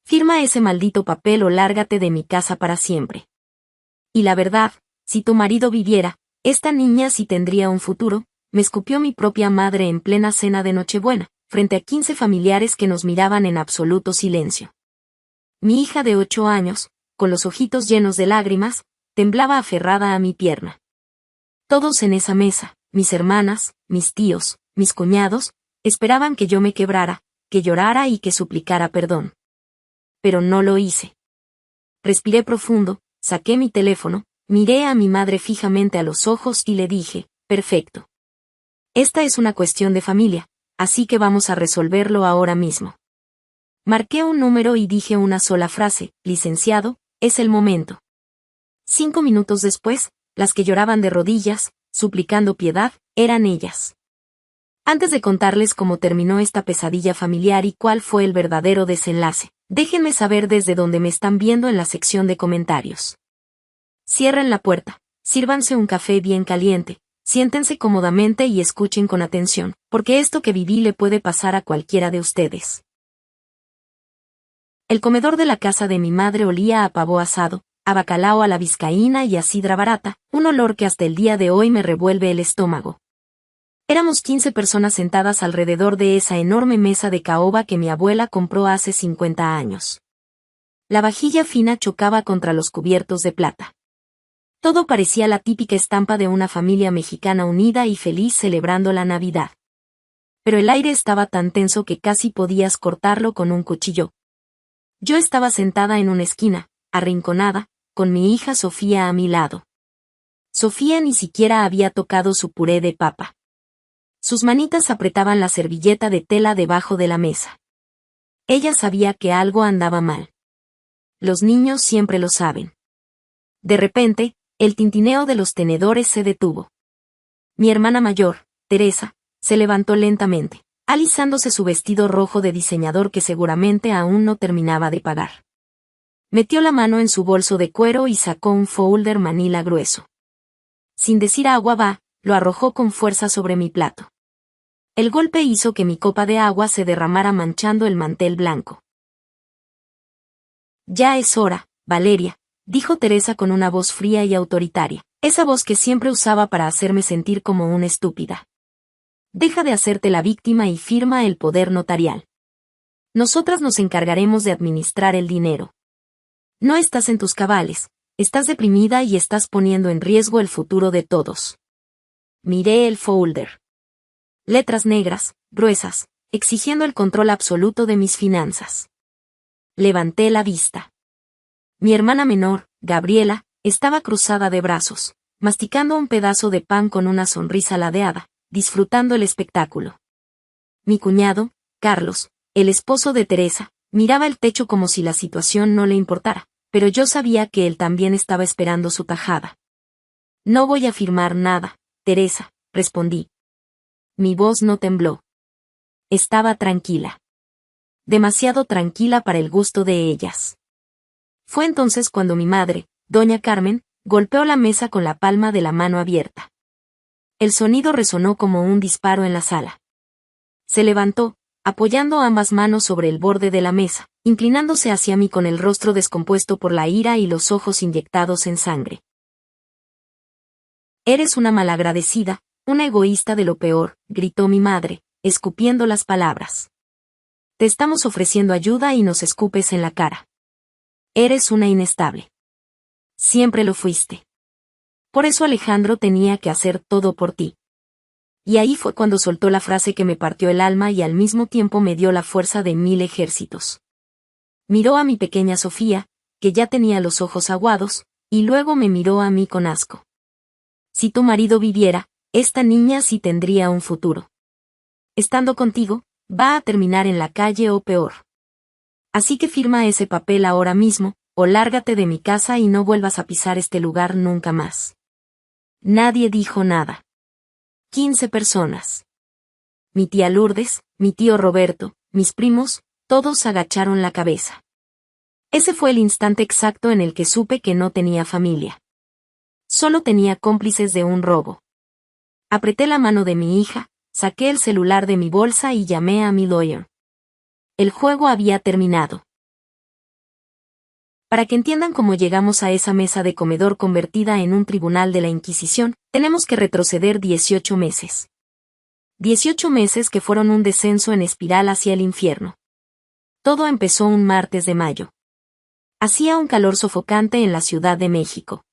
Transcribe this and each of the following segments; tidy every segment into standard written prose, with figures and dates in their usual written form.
Firma ese maldito papel o lárgate de mi casa para siempre. Y la verdad, si tu marido viviera, esta niña sí tendría un futuro, me escupió mi propia madre en plena cena de Nochebuena, frente a 15 familiares que nos miraban en absoluto silencio. Mi hija de 8 años, con los ojitos llenos de lágrimas, temblaba aferrada a mi pierna. Todos en esa mesa, mis hermanas, mis tíos, mis cuñados, esperaban que yo me quebrara, que llorara y que suplicara perdón. Pero no lo hice. Respiré profundo, saqué mi teléfono, miré a mi madre fijamente a los ojos y le dije, perfecto. Esta es una cuestión de familia, así que vamos a resolverlo ahora mismo. Marqué un número y dije una sola frase, licenciado, es el momento. 5 minutos después, las que lloraban de rodillas, suplicando piedad, eran ellas. Antes de contarles cómo terminó esta pesadilla familiar y cuál fue el verdadero desenlace, déjenme saber desde dónde me están viendo en la sección de comentarios. Cierren la puerta, sírvanse un café bien caliente, siéntense cómodamente y escuchen con atención, porque esto que viví le puede pasar a cualquiera de ustedes. El comedor de la casa de mi madre olía a pavo asado, a bacalao a la vizcaína y a sidra barata, un olor que hasta el día de hoy me revuelve el estómago. Éramos 15 personas sentadas alrededor de esa enorme mesa de caoba que mi abuela compró hace 50 años. La vajilla fina chocaba contra los cubiertos de plata. Todo parecía la típica estampa de una familia mexicana unida y feliz celebrando la Navidad. Pero el aire estaba tan tenso que casi podías cortarlo con un cuchillo. Yo estaba sentada en una esquina, arrinconada, con mi hija Sofía a mi lado. Sofía ni siquiera había tocado su puré de papa. Sus manitas apretaban la servilleta de tela debajo de la mesa. Ella sabía que algo andaba mal. Los niños siempre lo saben. De repente, el tintineo de los tenedores se detuvo. Mi hermana mayor, Teresa, se levantó lentamente, alisándose su vestido rojo de diseñador que seguramente aún no terminaba de pagar. Metió la mano en su bolso de cuero y sacó un folder manila grueso. Sin decir agua va, lo arrojó con fuerza sobre mi plato. El golpe hizo que mi copa de agua se derramara manchando el mantel blanco. Ya es hora, Valeria, dijo Teresa con una voz fría y autoritaria, esa voz que siempre usaba para hacerme sentir como una estúpida. Deja de hacerte la víctima y firma el poder notarial. Nosotras nos encargaremos de administrar el dinero. No estás en tus cabales, estás deprimida y estás poniendo en riesgo el futuro de todos. Miré el folder. Letras negras, gruesas, exigiendo el control absoluto de mis finanzas. Levanté la vista. Mi hermana menor, Gabriela, estaba cruzada de brazos, masticando un pedazo de pan con una sonrisa ladeada, disfrutando el espectáculo. Mi cuñado, Carlos, el esposo de Teresa, miraba el techo como si la situación no le importara, pero yo sabía que él también estaba esperando su tajada. No voy a firmar nada, Teresa, respondí. Mi voz no tembló. Estaba tranquila. Demasiado tranquila para el gusto de ellas. Fue entonces cuando mi madre, doña Carmen, golpeó la mesa con la palma de la mano abierta. El sonido resonó como un disparo en la sala. Se levantó, apoyando ambas manos sobre el borde de la mesa, inclinándose hacia mí con el rostro descompuesto por la ira y los ojos inyectados en sangre. Eres una malagradecida, una egoísta de lo peor, gritó mi madre, escupiendo las palabras. Te estamos ofreciendo ayuda y nos escupes en la cara. Eres una inestable. Siempre lo fuiste. Por eso Alejandro tenía que hacer todo por ti. Y ahí fue cuando soltó la frase que me partió el alma y al mismo tiempo me dio la fuerza de 1000 ejércitos. Miró a mi pequeña Sofía, que ya tenía los ojos aguados, y luego me miró a mí con asco. Si tu marido viviera, esta niña sí tendría un futuro. Estando contigo, va a terminar en la calle o peor. Así que firma ese papel ahora mismo, o lárgate de mi casa y no vuelvas a pisar este lugar nunca más. Nadie dijo nada. 15 personas. Mi tía Lourdes, mi tío Roberto, mis primos, todos agacharon la cabeza. Ese fue el instante exacto en el que supe que no tenía familia. Solo tenía cómplices de un robo. Apreté la mano de mi hija, saqué el celular de mi bolsa y llamé a mi lawyer. El juego había terminado. Para que entiendan cómo llegamos a esa mesa de comedor convertida en un tribunal de la Inquisición, tenemos que retroceder 18 meses. 18 meses que fueron un descenso en espiral hacia el infierno. Todo empezó un martes de mayo. Hacía un calor sofocante en la Ciudad de México.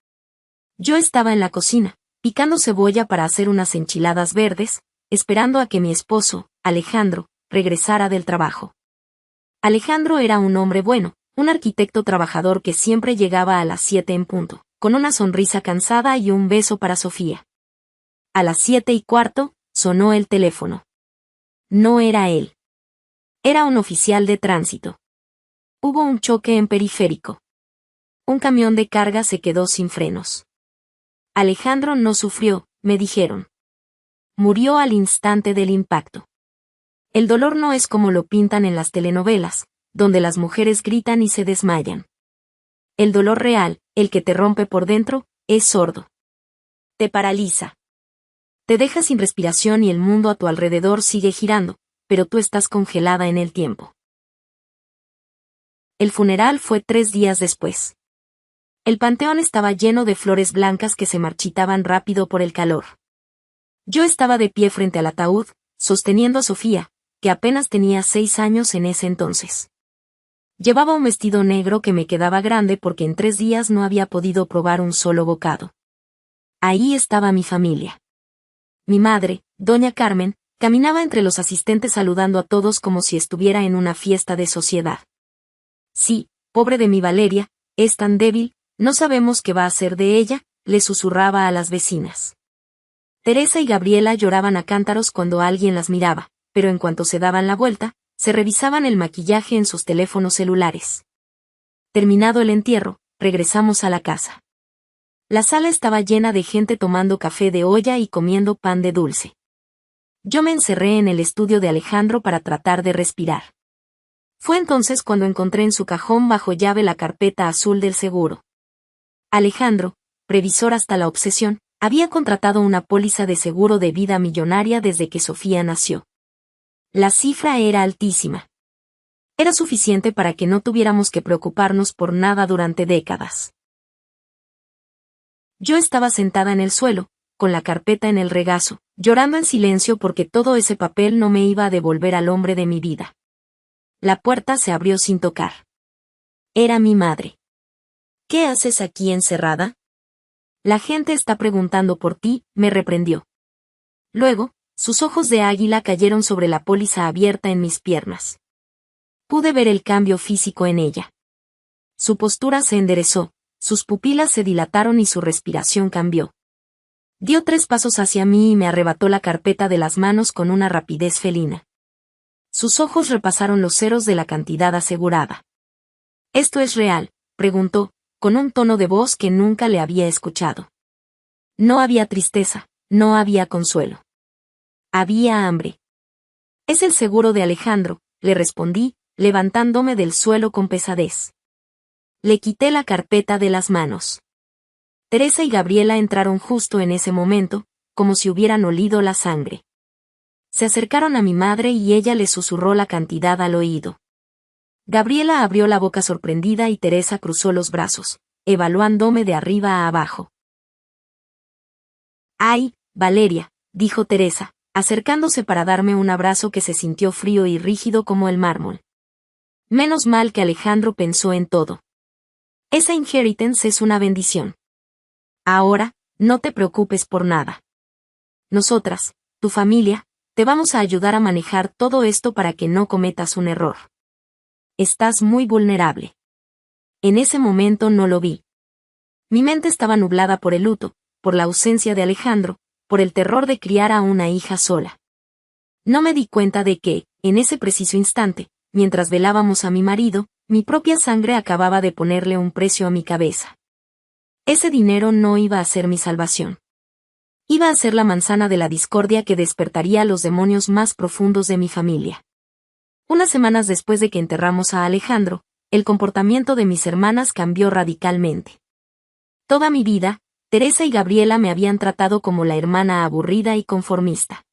Yo estaba en la cocina, picando cebolla para hacer unas enchiladas verdes, esperando a que mi esposo, Alejandro, regresara del trabajo. Alejandro era un hombre bueno, un arquitecto trabajador que siempre llegaba a las 7 en punto, con una sonrisa cansada y un beso para Sofía. A las 7:15, sonó el teléfono. No era él. Era un oficial de tránsito. Hubo un choque en Periférico. Un camión de carga se quedó sin frenos. Alejandro no sufrió, me dijeron. Murió al instante del impacto. El dolor no es como lo pintan en las telenovelas, donde las mujeres gritan y se desmayan. El dolor real, el que te rompe por dentro, es sordo. Te paraliza. Te deja sin respiración y el mundo a tu alrededor sigue girando, pero tú estás congelada en el tiempo. El funeral fue 3 días después. El panteón estaba lleno de flores blancas que se marchitaban rápido por el calor. Yo estaba de pie frente al ataúd, sosteniendo a Sofía, que apenas tenía 6 años en ese entonces. Llevaba un vestido negro que me quedaba grande porque en 3 días no había podido probar un solo bocado. Ahí estaba mi familia. Mi madre, doña Carmen, caminaba entre los asistentes saludando a todos como si estuviera en una fiesta de sociedad. Sí, pobre de mi Valeria, es tan débil, no sabemos qué va a hacer de ella, le susurraba a las vecinas. Teresa y Gabriela lloraban a cántaros cuando alguien las miraba, pero en cuanto se daban la vuelta, se revisaban el maquillaje en sus teléfonos celulares. Terminado el entierro, regresamos a la casa. La sala estaba llena de gente tomando café de olla y comiendo pan de dulce. Yo me encerré en el estudio de Alejandro para tratar de respirar. Fue entonces cuando encontré en su cajón bajo llave la carpeta azul del seguro. Alejandro, previsor hasta la obsesión, había contratado una póliza de seguro de vida millonaria desde que Sofía nació. La cifra era altísima. Era suficiente para que no tuviéramos que preocuparnos por nada durante décadas. Yo estaba sentada en el suelo, con la carpeta en el regazo, llorando en silencio porque todo ese papel no me iba a devolver al hombre de mi vida. La puerta se abrió sin tocar. Era mi madre. ¿Qué haces aquí encerrada? La gente está preguntando por ti, me reprendió. Luego, sus ojos de águila cayeron sobre la póliza abierta en mis piernas. Pude ver el cambio físico en ella. Su postura se enderezó, sus pupilas se dilataron y su respiración cambió. Dio 3 pasos hacia mí y me arrebató la carpeta de las manos con una rapidez felina. Sus ojos repasaron los ceros de la cantidad asegurada. ¿Esto es real?, preguntó, con un tono de voz que nunca le había escuchado. No había tristeza, no había consuelo. Había hambre. Es el seguro de Alejandro, le respondí, levantándome del suelo con pesadez. Le quité la carpeta de las manos. Teresa y Gabriela entraron justo en ese momento, como si hubieran olido la sangre. Se acercaron a mi madre y ella le susurró la cantidad al oído. Gabriela abrió la boca sorprendida y Teresa cruzó los brazos, evaluándome de arriba a abajo. «Ay, Valeria», dijo Teresa, acercándose para darme un abrazo que se sintió frío y rígido como el mármol. Menos mal que Alejandro pensó en todo. Esa inheritance es una bendición. Ahora, no te preocupes por nada. Nosotras, tu familia, te vamos a ayudar a manejar todo esto para que no cometas un error. Estás muy vulnerable. En ese momento no lo vi. Mi mente estaba nublada por el luto, por la ausencia de Alejandro, por el terror de criar a una hija sola. No me di cuenta de que, en ese preciso instante, mientras velábamos a mi marido, mi propia sangre acababa de ponerle un precio a mi cabeza. Ese dinero no iba a ser mi salvación. Iba a ser la manzana de la discordia que despertaría a los demonios más profundos de mi familia. Unas semanas después de que enterramos a Alejandro, el comportamiento de mis hermanas cambió radicalmente. Toda mi vida, Teresa y Gabriela me habían tratado como la hermana aburrida y conformista.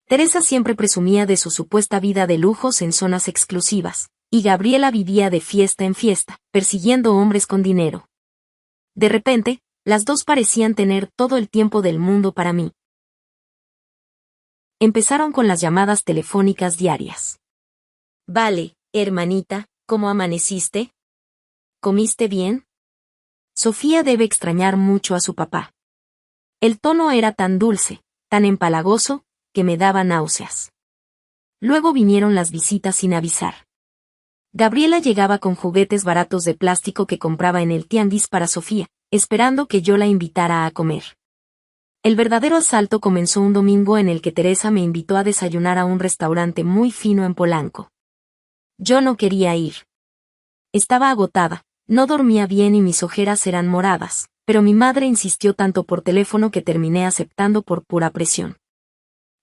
Teresa siempre presumía de su supuesta vida de lujos en zonas exclusivas, Y Gabriela vivía de fiesta en fiesta, persiguiendo hombres con dinero. De repente, las dos parecían tener todo el tiempo del mundo para mí. Empezaron con las llamadas telefónicas diarias. Vale, hermanita, ¿cómo amaneciste? ¿Comiste bien? Sofía debe extrañar mucho a su papá. El tono era tan dulce, tan empalagoso, que me daba náuseas. Luego vinieron las visitas sin avisar. Gabriela llegaba con juguetes baratos de plástico que compraba en el tianguis para Sofía, esperando que yo la invitara a comer. El verdadero asalto comenzó un domingo en el que Teresa me invitó a desayunar a un restaurante muy fino en Polanco. Yo no quería ir. Estaba agotada, no dormía bien y mis ojeras eran moradas, pero mi madre insistió tanto por teléfono que terminé aceptando por pura presión.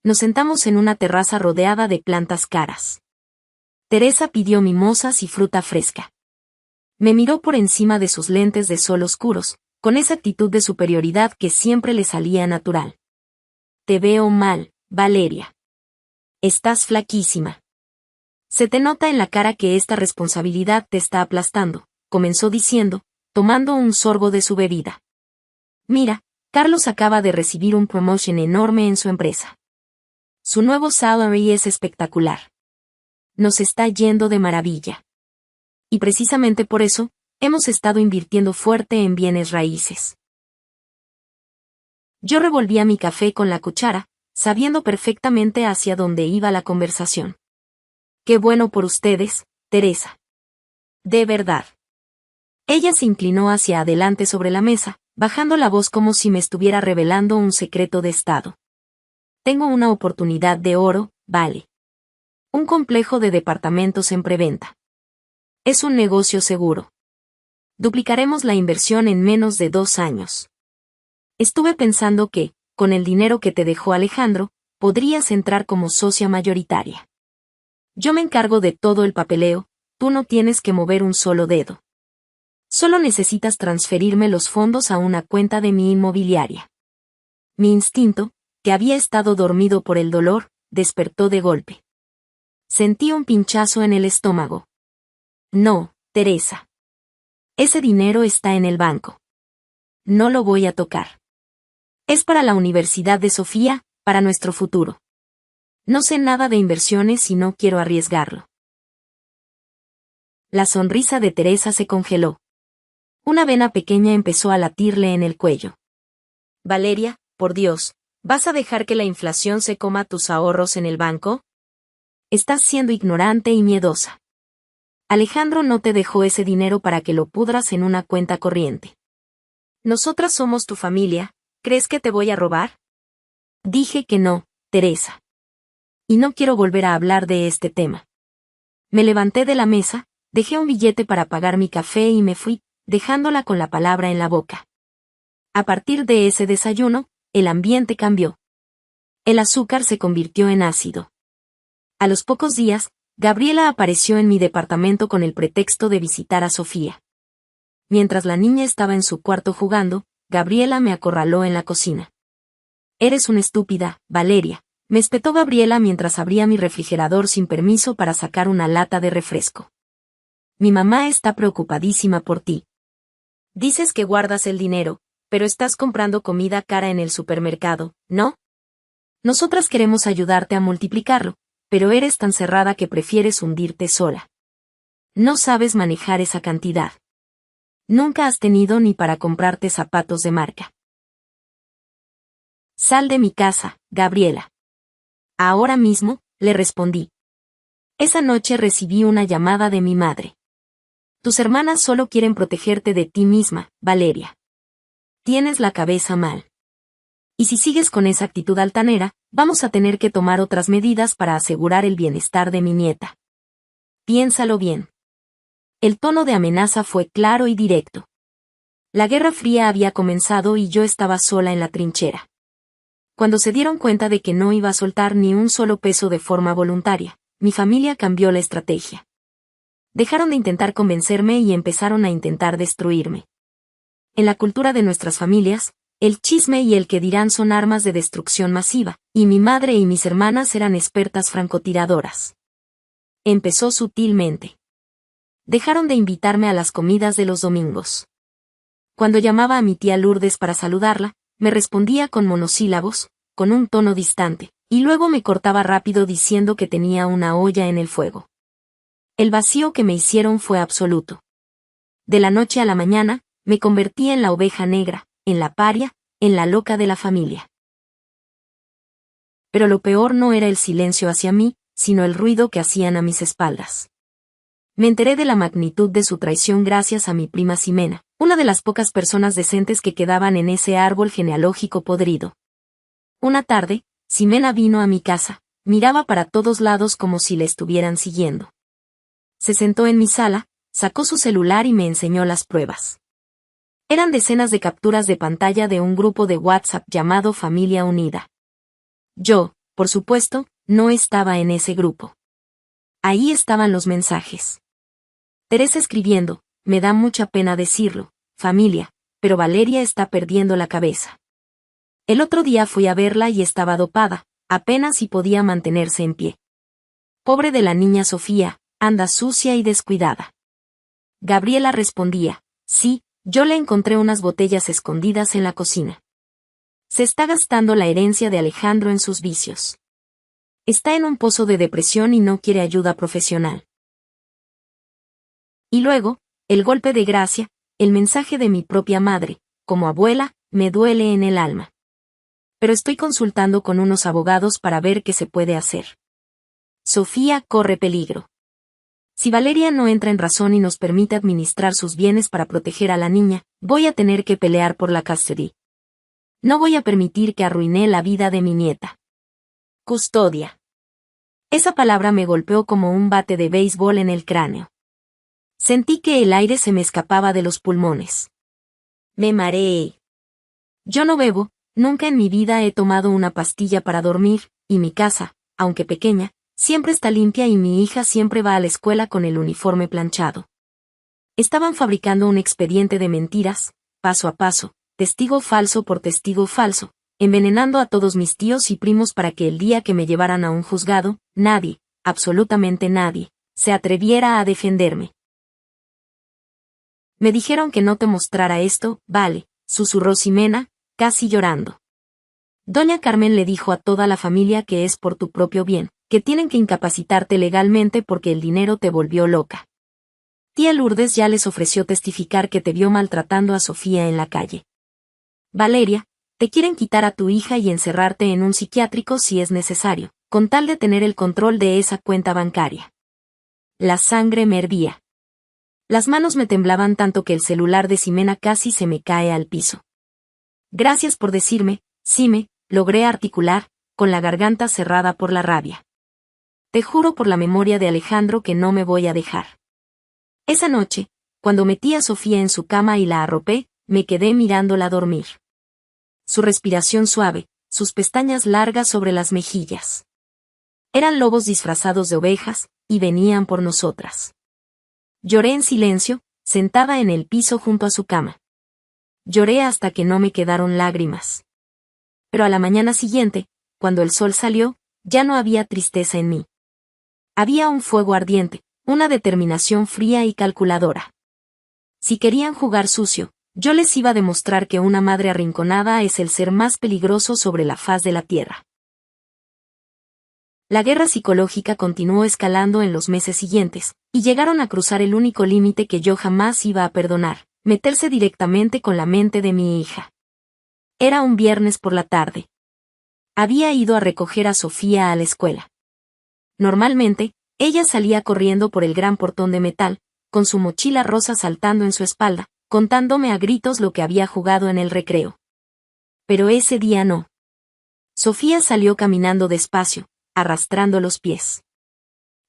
Nos sentamos en una terraza rodeada de plantas caras. Teresa pidió mimosas y fruta fresca. Me miró por encima de sus lentes de sol oscuros, con esa actitud de superioridad que siempre le salía natural. Te veo mal, Valeria. Estás flaquísima. Se te nota en la cara que esta responsabilidad te está aplastando, comenzó diciendo, tomando un sorbo de su bebida. Mira, Carlos acaba de recibir un promotion enorme en su empresa. Su nuevo salary es espectacular. Nos está yendo de maravilla. Y precisamente por eso, hemos estado invirtiendo fuerte en bienes raíces. Yo revolvía mi café con la cuchara, sabiendo perfectamente hacia dónde iba la conversación. Qué bueno por ustedes, Teresa. De verdad. Ella se inclinó hacia adelante sobre la mesa, bajando la voz como si me estuviera revelando un secreto de estado. Tengo una oportunidad de oro, vale. Un complejo de departamentos en preventa. Es un negocio seguro. Duplicaremos la inversión en menos de 2 años. Estuve pensando que, con el dinero que te dejó Alejandro, podrías entrar como socia mayoritaria. Yo me encargo de todo el papeleo, tú no tienes que mover un solo dedo. Solo necesitas transferirme los fondos a una cuenta de mi inmobiliaria. Mi instinto, que había estado dormido por el dolor, despertó de golpe. Sentí un pinchazo en el estómago. No, Teresa. Ese dinero está en el banco. No lo voy a tocar. Es para la Universidad de Sofía, para nuestro futuro. No sé nada de inversiones y no quiero arriesgarlo. La sonrisa de Teresa se congeló. Una vena pequeña empezó a latirle en el cuello. Valeria, por Dios, ¿vas a dejar que la inflación se coma tus ahorros en el banco? Estás siendo ignorante y miedosa. Alejandro no te dejó ese dinero para que lo pudras en una cuenta corriente. Nosotras somos tu familia, ¿crees que te voy a robar? Dije que no, Teresa. Y no quiero volver a hablar de este tema. Me levanté de la mesa, dejé un billete para pagar mi café y me fui, dejándola con la palabra en la boca. A partir de ese desayuno, el ambiente cambió. El azúcar se convirtió en ácido. A los pocos días, Gabriela apareció en mi departamento con el pretexto de visitar a Sofía. Mientras la niña estaba en su cuarto jugando, Gabriela me acorraló en la cocina. Eres una estúpida, Valeria, me espetó Gabriela mientras abría mi refrigerador sin permiso para sacar una lata de refresco. Mi mamá está preocupadísima por ti. Dices que guardas el dinero, pero estás comprando comida cara en el supermercado, ¿no? Nosotras queremos ayudarte a multiplicarlo, pero eres tan cerrada que prefieres hundirte sola. No sabes manejar esa cantidad. Nunca has tenido ni para comprarte zapatos de marca. Sal de mi casa, Gabriela. Ahora mismo, le respondí. Esa noche recibí una llamada de mi madre. Tus hermanas solo quieren protegerte de ti misma, Valeria. Tienes la cabeza mal. Y si sigues con esa actitud altanera, vamos a tener que tomar otras medidas para asegurar el bienestar de mi nieta. Piénsalo bien. El tono de amenaza fue claro y directo. La Guerra Fría había comenzado y yo estaba sola en la trinchera. Cuando se dieron cuenta de que no iba a soltar ni un solo peso de forma voluntaria, mi familia cambió la estrategia. Dejaron de intentar convencerme y empezaron a intentar destruirme. En la cultura de nuestras familias, el chisme y el que dirán son armas de destrucción masiva, y mi madre y mis hermanas eran expertas francotiradoras. Empezó sutilmente. Dejaron de invitarme a las comidas de los domingos. Cuando llamaba a mi tía Lourdes para saludarla, me respondía con monosílabos, con un tono distante, y luego me cortaba rápido diciendo que tenía una olla en el fuego. El vacío que me hicieron fue absoluto. De la noche a la mañana, me convertí en la oveja negra, en la paria, en la loca de la familia. Pero lo peor no era el silencio hacia mí, sino el ruido que hacían a mis espaldas. Me enteré de la magnitud de su traición gracias a mi prima Ximena, una de las pocas personas decentes que quedaban en ese árbol genealógico podrido. Una tarde, Ximena vino a mi casa, miraba para todos lados como si le estuvieran siguiendo. Se sentó en mi sala, sacó su celular y me enseñó las pruebas. Eran decenas de capturas de pantalla de un grupo de WhatsApp llamado Familia Unida. Yo, por supuesto, no estaba en ese grupo. Ahí estaban los mensajes. Teresa escribiendo, me da mucha pena decirlo, familia, pero Valeria está perdiendo la cabeza. El otro día fui a verla y estaba dopada, apenas si podía mantenerse en pie. Pobre de la niña Sofía, anda sucia y descuidada. Gabriela respondía, sí, yo le encontré unas botellas escondidas en la cocina. Se está gastando la herencia de Alejandro en sus vicios. Está en un pozo de depresión y no quiere ayuda profesional. Y luego, el golpe de gracia, el mensaje de mi propia madre, como abuela, me duele en el alma. Pero estoy consultando con unos abogados para ver qué se puede hacer. Sofía corre peligro. Si Valeria no entra en razón y nos permite administrar sus bienes para proteger a la niña, voy a tener que pelear por la custody. No voy a permitir que arruine la vida de mi nieta. Custodia. Esa palabra me golpeó como un bate de béisbol en el cráneo. Sentí que el aire se me escapaba de los pulmones. Me mareé. Yo no bebo, nunca en mi vida he tomado una pastilla para dormir, y mi casa, aunque pequeña, siempre está limpia y mi hija siempre va a la escuela con el uniforme planchado. Estaban fabricando un expediente de mentiras, paso a paso, testigo falso por testigo falso, envenenando a todos mis tíos y primos para que el día que me llevaran a un juzgado, nadie, absolutamente nadie, se atreviera a defenderme. Me dijeron que no te mostrara esto, vale, susurró Ximena, casi llorando. Doña Carmen le dijo a toda la familia que es por tu propio bien, que tienen que incapacitarte legalmente porque el dinero te volvió loca. Tía Lourdes ya les ofreció testificar que te vio maltratando a Sofía en la calle. Valeria, te quieren quitar a tu hija y encerrarte en un psiquiátrico si es necesario, con tal de tener el control de esa cuenta bancaria. La sangre me hervía. Las manos me temblaban tanto que el celular de Ximena casi se me cae al piso. Gracias por decirme, Xime, logré articular, con la garganta cerrada por la rabia. Te juro por la memoria de Alejandro que no me voy a dejar. Esa noche, cuando metí a Sofía en su cama y la arropé, me quedé mirándola dormir. Su respiración suave, sus pestañas largas sobre las mejillas. Eran lobos disfrazados de ovejas, y venían por nosotras. Lloré en silencio, sentada en el piso junto a su cama. Lloré hasta que no me quedaron lágrimas. Pero a la mañana siguiente, cuando el sol salió, ya no había tristeza en mí. Había un fuego ardiente, una determinación fría y calculadora. Si querían jugar sucio, yo les iba a demostrar que una madre arrinconada es el ser más peligroso sobre la faz de la tierra. La guerra psicológica continuó escalando en los meses siguientes, y llegaron a cruzar el único límite que yo jamás iba a perdonar, meterse directamente con la mente de mi hija. Era un viernes por la tarde. Había ido a recoger a Sofía a la escuela. Normalmente, ella salía corriendo por el gran portón de metal, con su mochila rosa saltando en su espalda, contándome a gritos lo que había jugado en el recreo. Pero ese día no. Sofía salió caminando despacio, arrastrando los pies.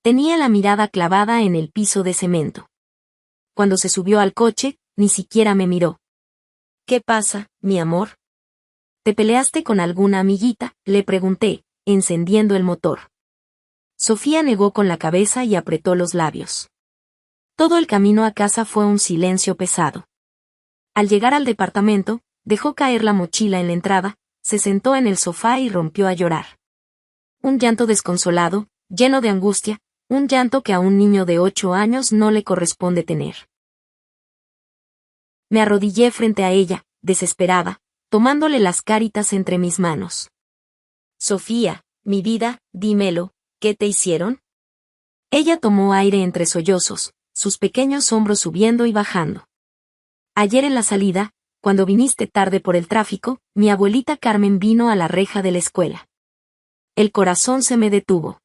Tenía la mirada clavada en el piso de cemento. Cuando se subió al coche, ni siquiera me miró. ¿Qué pasa, mi amor? ¿Te peleaste con alguna amiguita?, le pregunté, encendiendo el motor. Sofía negó con la cabeza y apretó los labios. Todo el camino a casa fue un silencio pesado. Al llegar al departamento, dejó caer la mochila en la entrada, se sentó en el sofá y rompió a llorar. Un llanto desconsolado, lleno de angustia, un llanto que a un niño de 8 años no le corresponde tener. Me arrodillé frente a ella, desesperada, tomándole las caritas entre mis manos. Sofía, mi vida, dímelo, ¿qué te hicieron? Ella tomó aire entre sollozos, sus pequeños hombros subiendo y bajando. Ayer en la salida, cuando viniste tarde por el tráfico, mi abuelita Carmen vino a la reja de la escuela. El corazón se me detuvo.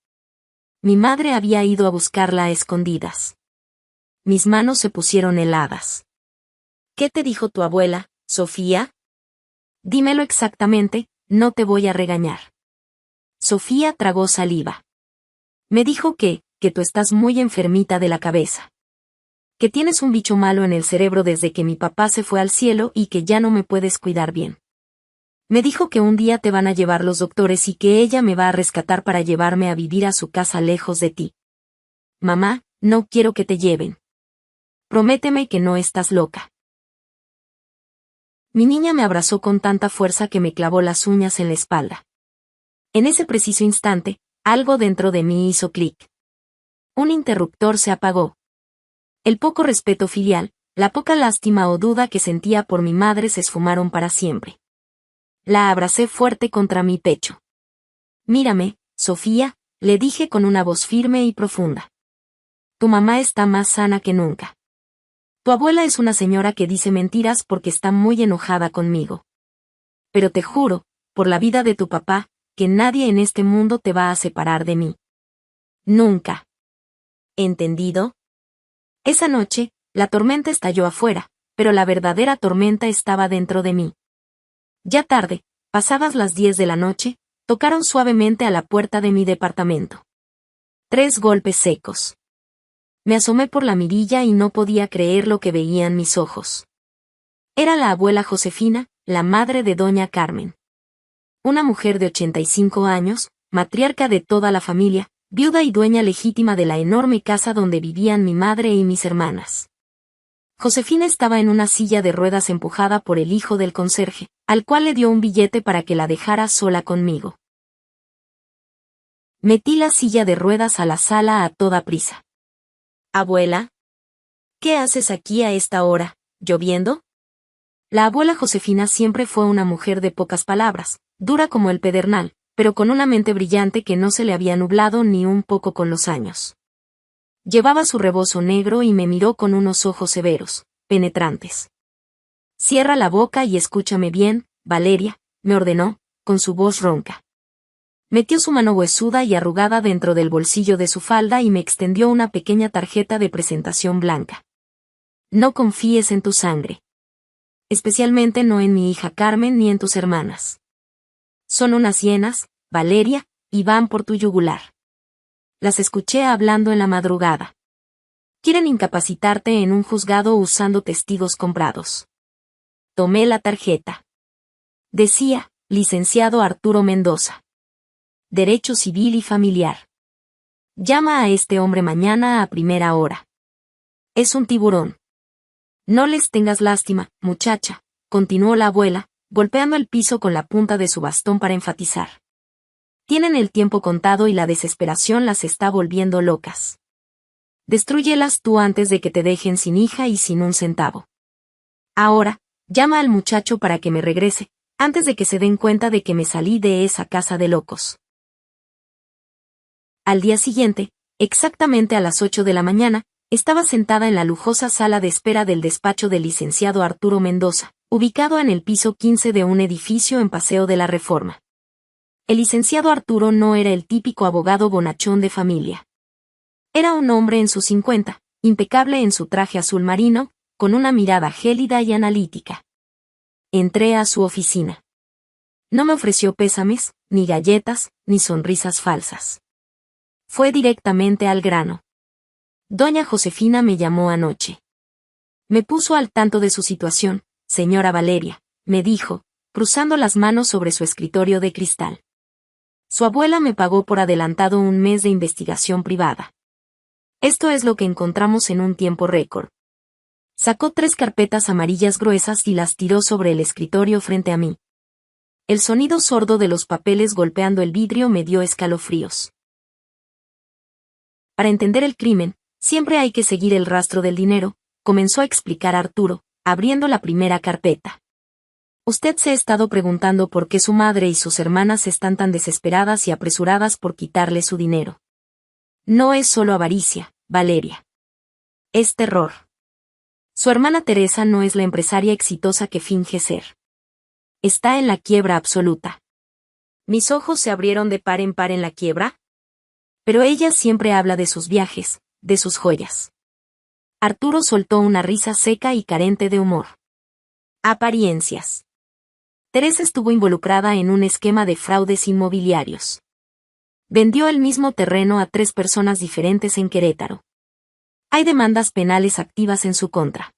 Mi madre había ido a buscarla a escondidas. Mis manos se pusieron heladas. ¿Qué te dijo tu abuela, Sofía? Dímelo exactamente, no te voy a regañar. Sofía tragó saliva. Me dijo que tú estás muy enfermita de la cabeza. Que tienes un bicho malo en el cerebro desde que mi papá se fue al cielo y que ya no me puedes cuidar bien. Me dijo que un día te van a llevar los doctores y que ella me va a rescatar para llevarme a vivir a su casa lejos de ti. Mamá, no quiero que te lleven. Prométeme que no estás loca. Mi niña me abrazó con tanta fuerza que me clavó las uñas en la espalda. En ese preciso instante, algo dentro de mí hizo clic. Un interruptor se apagó. El poco respeto filial, la poca lástima o duda que sentía por mi madre se esfumaron para siempre. La abracé fuerte contra mi pecho. Mírame, Sofía, le dije con una voz firme y profunda. Tu mamá está más sana que nunca. Tu abuela es una señora que dice mentiras porque está muy enojada conmigo. Pero te juro, por la vida de tu papá, que nadie en este mundo te va a separar de mí. Nunca. ¿Entendido? Esa noche, la tormenta estalló afuera, pero la verdadera tormenta estaba dentro de mí. Ya tarde, pasadas las 10 de la noche, tocaron suavemente a la puerta de mi departamento. 3 golpes secos. Me asomé por la mirilla y no podía creer lo que veían mis ojos. Era la abuela Josefina, la madre de doña Carmen. Una mujer de 85 años, matriarca de toda la familia, viuda y dueña legítima de la enorme casa donde vivían mi madre y mis hermanas. Josefina estaba en una silla de ruedas empujada por el hijo del conserje, al cual le dio un billete para que la dejara sola conmigo. Metí la silla de ruedas a la sala a toda prisa. Abuela, ¿qué haces aquí a esta hora, lloviendo? La abuela Josefina siempre fue una mujer de pocas palabras, dura como el pedernal, pero con una mente brillante que no se le había nublado ni un poco con los años. Llevaba su rebozo negro y me miró con unos ojos severos, penetrantes. Cierra la boca y escúchame bien, Valeria, me ordenó, con su voz ronca. Metió su mano huesuda y arrugada dentro del bolsillo de su falda y me extendió una pequeña tarjeta de presentación blanca. No confíes en tu sangre. Especialmente no en mi hija Carmen ni en tus hermanas. Son unas hienas, Valeria, y van por tu yugular. Las escuché hablando en la madrugada. Quieren incapacitarte en un juzgado usando testigos comprados. Tomé la tarjeta. Decía, licenciado Arturo Mendoza. Derecho civil y familiar. Llama a este hombre mañana a primera hora. Es un tiburón. No les tengas lástima, muchacha, continuó la abuela, golpeando el piso con la punta de su bastón para enfatizar. Tienen el tiempo contado y la desesperación las está volviendo locas. Destrúyelas tú antes de que te dejen sin hija y sin un centavo. Ahora, llama al muchacho para que me regrese, antes de que se den cuenta de que me salí de esa casa de locos. Al día siguiente, exactamente a las 8 de la mañana, estaba sentada en la lujosa sala de espera del despacho del licenciado Arturo Mendoza, ubicado en el piso 15 de un edificio en Paseo de la Reforma. El licenciado Arturo no era el típico abogado bonachón de familia. Era un hombre en sus 50, impecable en su traje azul marino, con una mirada gélida y analítica. Entré a su oficina. No me ofreció pésames, ni galletas, ni sonrisas falsas. Fue directamente al grano. Doña Josefina me llamó anoche. Me puso al tanto de su situación, señora Valeria, me dijo, cruzando las manos sobre su escritorio de cristal. Su abuela me pagó por adelantado un mes de investigación privada. Esto es lo que encontramos en un tiempo récord. Sacó 3 carpetas amarillas gruesas y las tiró sobre el escritorio frente a mí. El sonido sordo de los papeles golpeando el vidrio me dio escalofríos. Para entender el crimen, siempre hay que seguir el rastro del dinero, comenzó a explicar Arturo, abriendo la primera carpeta. Usted se ha estado preguntando por qué su madre y sus hermanas están tan desesperadas y apresuradas por quitarle su dinero. No es solo avaricia, Valeria. Es terror. Su hermana Teresa no es la empresaria exitosa que finge ser. Está en la quiebra absoluta. Mis ojos se abrieron de par en par en la quiebra. Pero ella siempre habla de sus viajes, de sus joyas. Arturo soltó una risa seca y carente de humor. Apariencias. Teresa estuvo involucrada en un esquema de fraudes inmobiliarios. Vendió el mismo terreno a 3 personas diferentes en Querétaro. Hay demandas penales activas en su contra.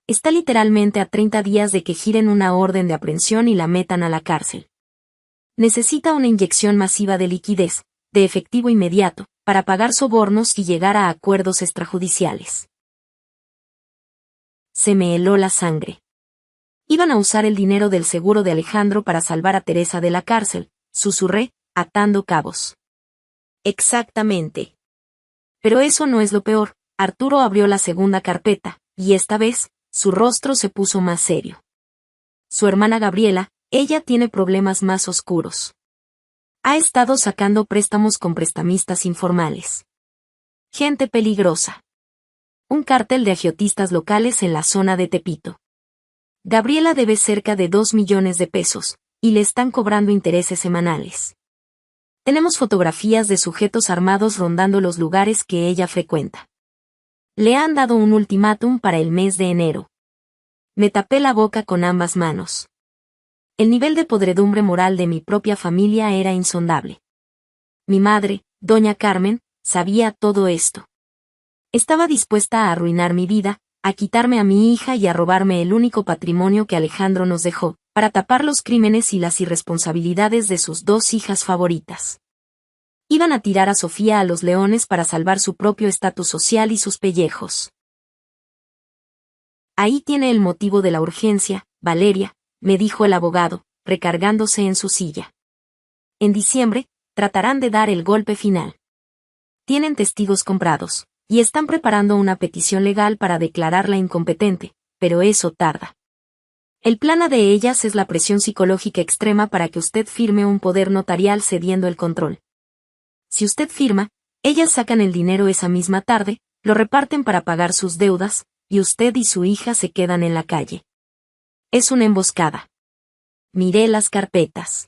Está literalmente a 30 días de que giren una orden de aprehensión y la metan a la cárcel. Necesita una inyección masiva de liquidez, de efectivo inmediato, para pagar sobornos y llegar a acuerdos extrajudiciales. Se me heló la sangre. Iban a usar el dinero del seguro de Alejandro para salvar a Teresa de la cárcel, susurré, atando cabos. Exactamente. Pero eso no es lo peor. Arturo abrió la segunda carpeta, y esta vez, su rostro se puso más serio. Su hermana Gabriela, ella tiene problemas más oscuros. Ha estado sacando préstamos con prestamistas informales. Gente peligrosa. Un cártel de agiotistas locales en la zona de Tepito. Gabriela debe cerca de 2 millones de pesos, y le están cobrando intereses semanales. Tenemos fotografías de sujetos armados rondando los lugares que ella frecuenta. Le han dado un ultimátum para el mes de enero. Me tapé la boca con ambas manos. El nivel de podredumbre moral de mi propia familia era insondable. Mi madre, doña Carmen, sabía todo esto. Estaba dispuesta a arruinar mi vida, a quitarme a mi hija y a robarme el único patrimonio que Alejandro nos dejó, para tapar los crímenes y las irresponsabilidades de sus 2 hijas favoritas. Iban a tirar a Sofía a los leones para salvar su propio estatus social y sus pellejos. Ahí tiene el motivo de la urgencia, Valeria, me dijo el abogado, recargándose en su silla. En diciembre, tratarán de dar el golpe final. Tienen testigos comprados, y están preparando una petición legal para declararla incompetente, pero eso tarda. El plan A de ellas es la presión psicológica extrema para que usted firme un poder notarial cediendo el control. Si usted firma, ellas sacan el dinero esa misma tarde, lo reparten para pagar sus deudas, y usted y su hija se quedan en la calle. Es una emboscada. Miré las carpetas.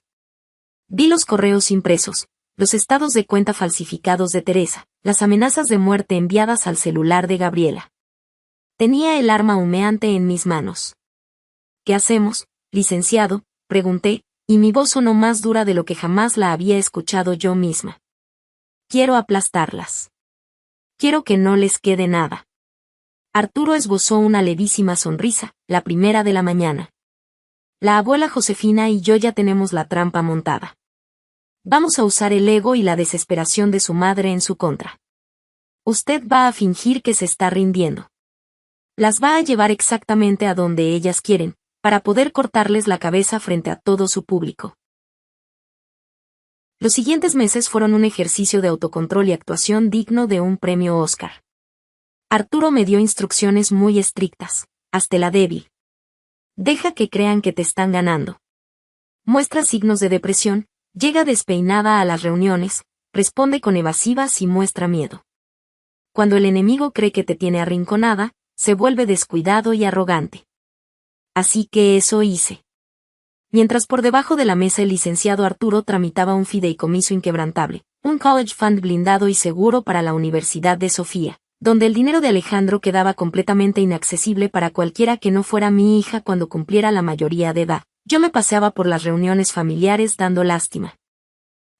Vi los correos impresos, los estados de cuenta falsificados de Teresa, las amenazas de muerte enviadas al celular de Gabriela. Tenía el arma humeante en mis manos. ¿Qué hacemos, licenciado?, pregunté, y mi voz sonó más dura de lo que jamás la había escuchado yo misma. Quiero aplastarlas. Quiero que no les quede nada. Arturo esbozó una levísima sonrisa, la primera de la mañana. La abuela Josefina y yo ya tenemos la trampa montada. Vamos a usar el ego y la desesperación de su madre en su contra. Usted va a fingir que se está rindiendo. Las va a llevar exactamente a donde ellas quieren, para poder cortarles la cabeza frente a todo su público. Los siguientes meses fueron un ejercicio de autocontrol y actuación digno de un premio Oscar. Arturo me dio instrucciones muy estrictas. Hazte la débil. Deja que crean que te están ganando. Muestra signos de depresión, llega despeinada a las reuniones, responde con evasivas y muestra miedo. Cuando el enemigo cree que te tiene arrinconada, se vuelve descuidado y arrogante. Así que eso hice. Mientras por debajo de la mesa el licenciado Arturo tramitaba un fideicomiso inquebrantable, un college fund blindado y seguro para la Universidad de Sofía, donde el dinero de Alejandro quedaba completamente inaccesible para cualquiera que no fuera mi hija cuando cumpliera la mayoría de edad. Yo me paseaba por las reuniones familiares dando lástima.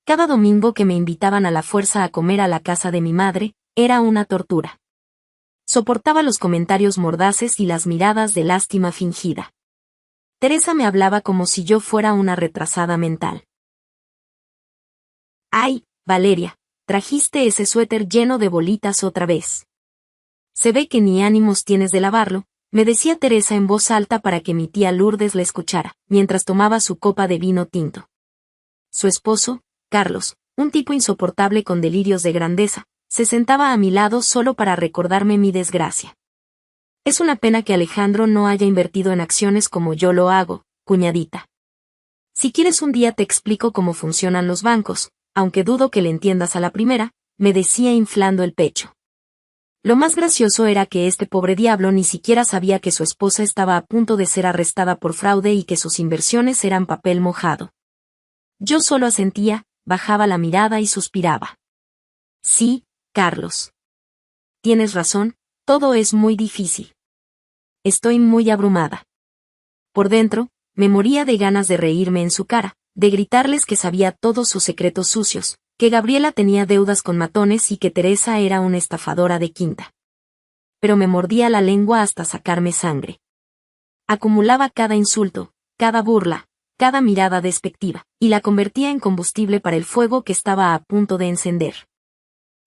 Cada domingo que me invitaban a la fuerza a comer a la casa de mi madre, era una tortura. Soportaba los comentarios mordaces y las miradas de lástima fingida. Teresa me hablaba como si yo fuera una retrasada mental. ¡Ay, Valeria! Trajiste ese suéter lleno de bolitas otra vez. Se ve que ni ánimos tienes de lavarlo, me decía Teresa en voz alta para que mi tía Lourdes la escuchara, mientras tomaba su copa de vino tinto. Su esposo, Carlos, un tipo insoportable con delirios de grandeza, se sentaba a mi lado solo para recordarme mi desgracia. Es una pena que Alejandro no haya invertido en acciones como yo lo hago, cuñadita. Si quieres un día te explico cómo funcionan los bancos, aunque dudo que le entiendas a la primera, me decía inflando el pecho. Lo más gracioso era que este pobre diablo ni siquiera sabía que su esposa estaba a punto de ser arrestada por fraude y que sus inversiones eran papel mojado. Yo solo asentía, bajaba la mirada y suspiraba. Sí, Carlos. Tienes razón, todo es muy difícil. Estoy muy abrumada. Por dentro, me moría de ganas de reírme en su cara, de gritarles que sabía todos sus secretos sucios, que Gabriela tenía deudas con matones y que Teresa era una estafadora de quinta. Pero me mordía la lengua hasta sacarme sangre. Acumulaba cada insulto, cada burla, cada mirada despectiva, y la convertía en combustible para el fuego que estaba a punto de encender.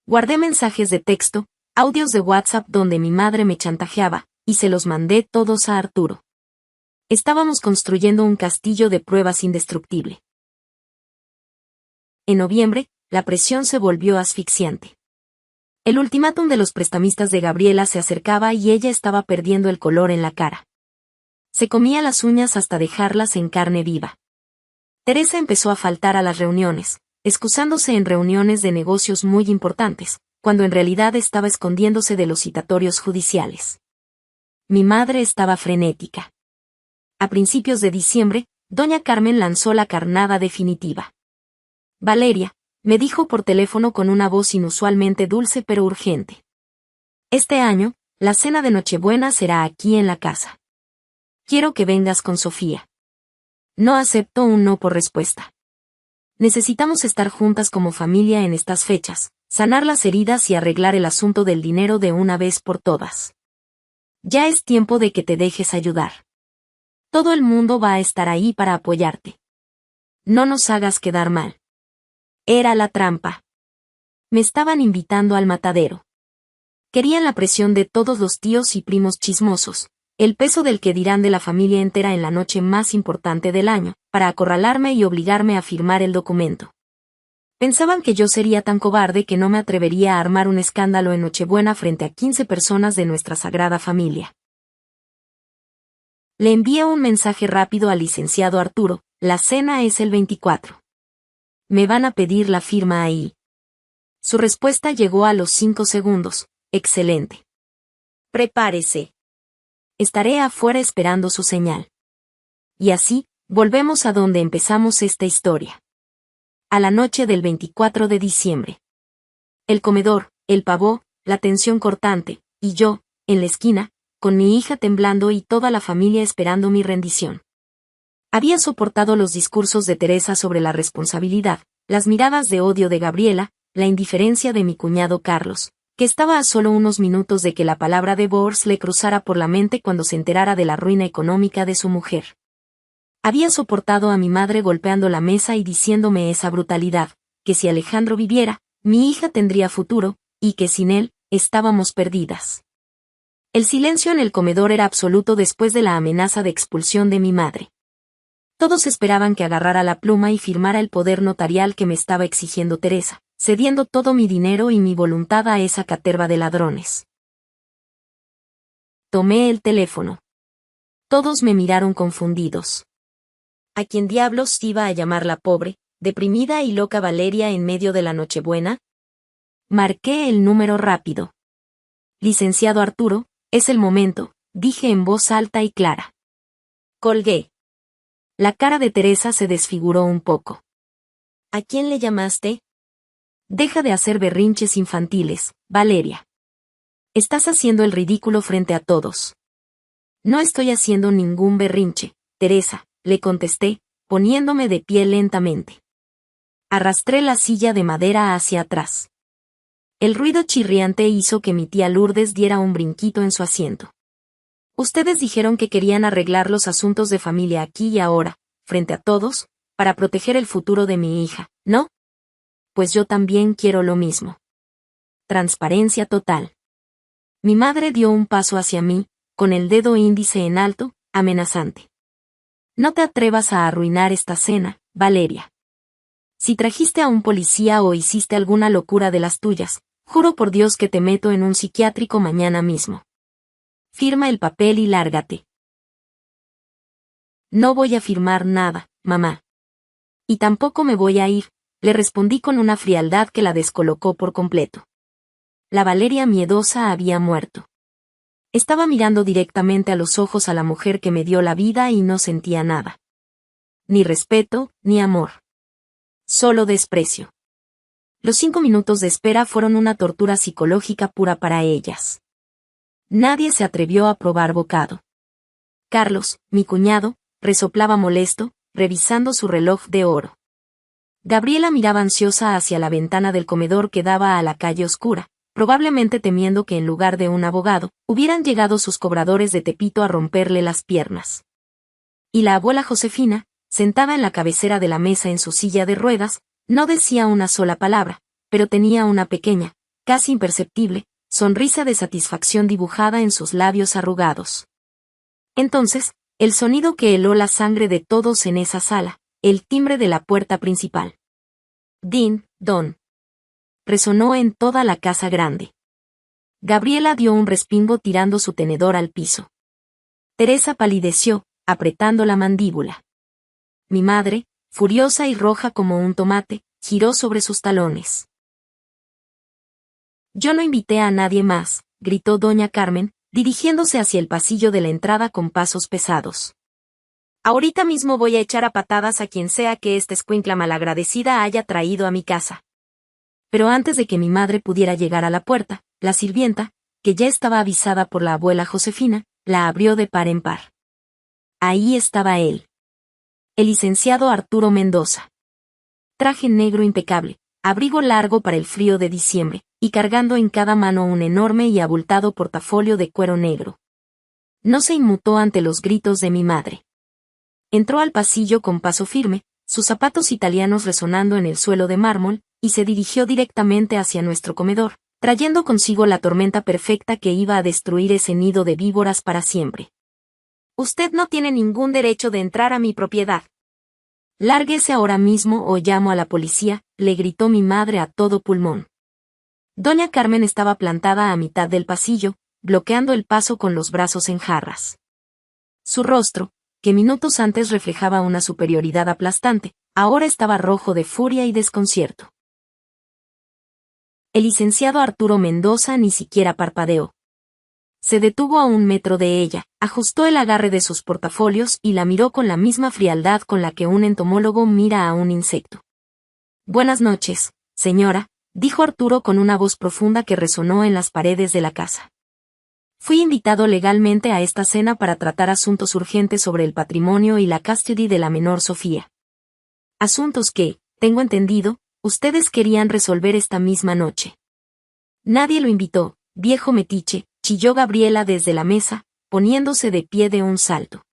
Guardé mensajes de texto, audios de WhatsApp donde mi madre me chantajeaba, y se los mandé todos a Arturo. Estábamos construyendo un castillo de pruebas indestructible. En noviembre, la presión se volvió asfixiante. El ultimátum de los prestamistas de Gabriela se acercaba y ella estaba perdiendo el color en la cara. Se comía las uñas hasta dejarlas en carne viva. Teresa empezó a faltar a las reuniones, excusándose en reuniones de negocios muy importantes, cuando en realidad estaba escondiéndose de los citatorios judiciales. Mi madre estaba frenética. A principios de diciembre, doña Carmen lanzó la carnada definitiva. Valeria, me dijo por teléfono con una voz inusualmente dulce pero urgente. Este año, la cena de Nochebuena será aquí en la casa. Quiero que vengas con Sofía. No acepto un no por respuesta. Necesitamos estar juntas como familia en estas fechas, sanar las heridas y arreglar el asunto del dinero de una vez por todas. Ya es tiempo de que te dejes ayudar. Todo el mundo va a estar ahí para apoyarte. No nos hagas quedar mal. Era la trampa. Me estaban invitando al matadero. Querían la presión de todos los tíos y primos chismosos, el peso del que dirán de la familia entera en la noche más importante del año, para acorralarme y obligarme a firmar el documento. Pensaban que yo sería tan cobarde que no me atrevería a armar un escándalo en Nochebuena frente a 15 personas de nuestra sagrada familia. Le envié un mensaje rápido al licenciado Arturo, la cena es el 24. Me van a pedir la firma ahí. Su respuesta llegó a los 5 segundos, excelente. Prepárese. Estaré afuera esperando su señal. Y así, volvemos a donde empezamos esta historia. A la noche del 24 de diciembre. El comedor, el pavó, la tensión cortante, y yo, en la esquina, con mi hija temblando y toda la familia esperando mi rendición. Había soportado los discursos de Teresa sobre la responsabilidad, las miradas de odio de Gabriela, la indiferencia de mi cuñado Carlos, que estaba a solo unos minutos de que la palabra de Bors le cruzara por la mente cuando se enterara de la ruina económica de su mujer. Había soportado a mi madre golpeando la mesa y diciéndome esa brutalidad, que si Alejandro viviera, mi hija tendría futuro, y que sin él, estábamos perdidas. El silencio en el comedor era absoluto después de la amenaza de expulsión de mi madre. Todos esperaban que agarrara la pluma y firmara el poder notarial que me estaba exigiendo Teresa, cediendo todo mi dinero y mi voluntad a esa caterva de ladrones. Tomé el teléfono. Todos me miraron confundidos. ¿A quién diablos iba a llamar la pobre, deprimida y loca Valeria en medio de la Nochebuena? Marqué el número rápido. Licenciado Arturo, es el momento, dije en voz alta y clara. Colgué. La cara de Teresa se desfiguró un poco. ¿A quién le llamaste? Deja de hacer berrinches infantiles, Valeria. Estás haciendo el ridículo frente a todos. No estoy haciendo ningún berrinche, Teresa, le contesté, poniéndome de pie lentamente. Arrastré la silla de madera hacia atrás. El ruido chirriante hizo que mi tía Lourdes diera un brinquito en su asiento. Ustedes dijeron que querían arreglar los asuntos de familia aquí y ahora, frente a todos, para proteger el futuro de mi hija, ¿no? Pues yo también quiero lo mismo. Transparencia total. Mi madre dio un paso hacia mí, con el dedo índice en alto, amenazante. No te atrevas a arruinar esta cena, Valeria. Si trajiste a un policía o hiciste alguna locura de las tuyas, Juro por Dios que te meto en un psiquiátrico mañana mismo. Firma el papel y lárgate. No voy a firmar nada, mamá. Y tampoco me voy a ir, le respondí con una frialdad que la descolocó por completo. La Valeria miedosa había muerto. Estaba mirando directamente a los ojos a la mujer que me dio la vida y no sentía nada. Ni respeto, ni amor. Solo desprecio. Los 5 minutos de espera fueron una tortura psicológica pura para ellas. Nadie se atrevió a probar bocado. Carlos, mi cuñado, resoplaba molesto, revisando su reloj de oro. Gabriela miraba ansiosa hacia la ventana del comedor que daba a la calle oscura, probablemente temiendo que en lugar de un abogado, hubieran llegado sus cobradores de Tepito a romperle las piernas. Y la abuela Josefina, sentada en la cabecera de la mesa en su silla de ruedas, no decía una sola palabra, pero tenía una pequeña, casi imperceptible, sonrisa de satisfacción dibujada en sus labios arrugados. Entonces, el sonido que heló la sangre de todos en esa sala, el timbre de la puerta principal. Din, don. Resonó en toda la casa grande. Gabriela dio un respingo tirando su tenedor al piso. Teresa palideció, apretando la mandíbula. Mi madre, furiosa y roja como un tomate, giró sobre sus talones. Yo no invité a nadie más, gritó doña Carmen, dirigiéndose hacia el pasillo de la entrada con pasos pesados. Ahorita mismo voy a echar a patadas a quien sea que esta escuincla malagradecida haya traído a mi casa. Pero antes de que mi madre pudiera llegar a la puerta, la sirvienta, que ya estaba avisada por la abuela Josefina, la abrió de par en par. Ahí estaba él. El licenciado Arturo Mendoza. Traje negro impecable, abrigo largo para el frío de diciembre, y cargando en cada mano un enorme y abultado portafolio de cuero negro. No se inmutó ante los gritos de mi madre. Entró al pasillo con paso firme, sus zapatos italianos resonando en el suelo de mármol, y se dirigió directamente hacia nuestro comedor, trayendo consigo la tormenta perfecta que iba a destruir ese nido de víboras para siempre. Usted no tiene ningún derecho de entrar a mi propiedad. Lárguese ahora mismo o llamo a la policía, le gritó mi madre a todo pulmón. Doña Carmen estaba plantada a mitad del pasillo, bloqueando el paso con los brazos en jarras. Su rostro, que minutos antes reflejaba una superioridad aplastante, ahora estaba rojo de furia y desconcierto. El licenciado Arturo Mendoza ni siquiera parpadeó. Se detuvo a 1 metro de ella, ajustó el agarre de sus portafolios y la miró con la misma frialdad con la que un entomólogo mira a un insecto. Buenas noches, señora, dijo Arturo con una voz profunda que resonó en las paredes de la casa. Fui invitado legalmente a esta cena para tratar asuntos urgentes sobre el patrimonio y la custody de la menor Sofía. Asuntos que, tengo entendido, ustedes querían resolver esta misma noche. Nadie lo invitó, viejo metiche, chilló Gabriela desde la mesa, poniéndose de pie de un salto.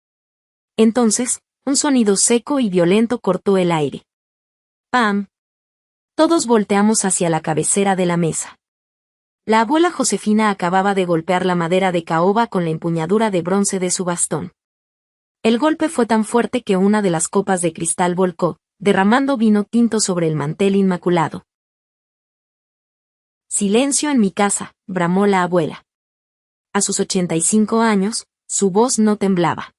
Entonces, un sonido seco y violento cortó el aire. ¡Pam! Todos volteamos hacia la cabecera de la mesa. La abuela Josefina acababa de golpear la madera de caoba con la empuñadura de bronce de su bastón. El golpe fue tan fuerte que una de las copas de cristal volcó, derramando vino tinto sobre el mantel inmaculado. Silencio en mi casa, bramó la abuela. A sus 85 años, su voz no temblaba.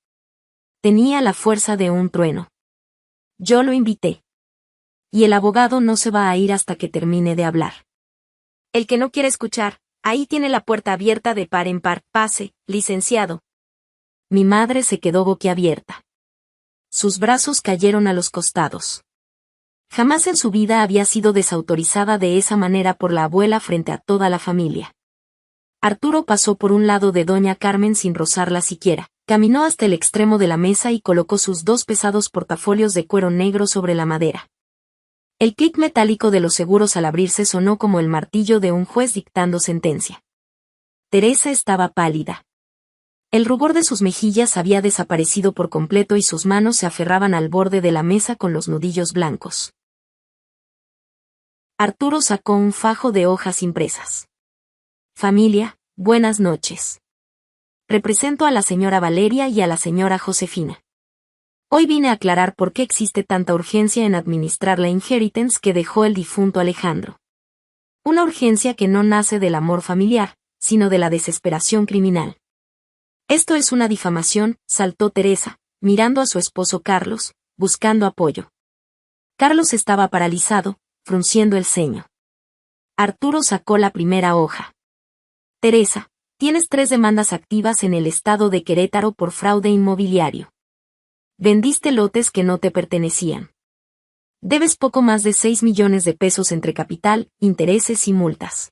Tenía la fuerza de un trueno. Yo lo invité. Y el abogado no se va a ir hasta que termine de hablar. El que no quiere escuchar, ahí tiene la puerta abierta de par en par. Pase, licenciado. Mi madre se quedó boquiabierta. Sus brazos cayeron a los costados. Jamás en su vida había sido desautorizada de esa manera por la abuela frente a toda la familia. Arturo pasó por un lado de doña Carmen sin rozarla siquiera, caminó hasta el extremo de la mesa y colocó sus 2 pesados portafolios de cuero negro sobre la madera. El clic metálico de los seguros al abrirse sonó como el martillo de un juez dictando sentencia. Teresa estaba pálida. El rubor de sus mejillas había desaparecido por completo y sus manos se aferraban al borde de la mesa con los nudillos blancos. Arturo sacó un fajo de hojas impresas. Familia, buenas noches. Represento a la señora Valeria y a la señora Josefina. Hoy vine a aclarar por qué existe tanta urgencia en administrar la inheritance que dejó el difunto Alejandro. Una urgencia que no nace del amor familiar, sino de la desesperación criminal. Esto es una difamación, saltó Teresa, mirando a su esposo Carlos, buscando apoyo. Carlos estaba paralizado, frunciendo el ceño. Arturo sacó la primera hoja. Teresa, tienes 3 demandas activas en el estado de Querétaro por fraude inmobiliario. Vendiste lotes que no te pertenecían. Debes poco más de 6 millones de pesos entre capital, intereses y multas.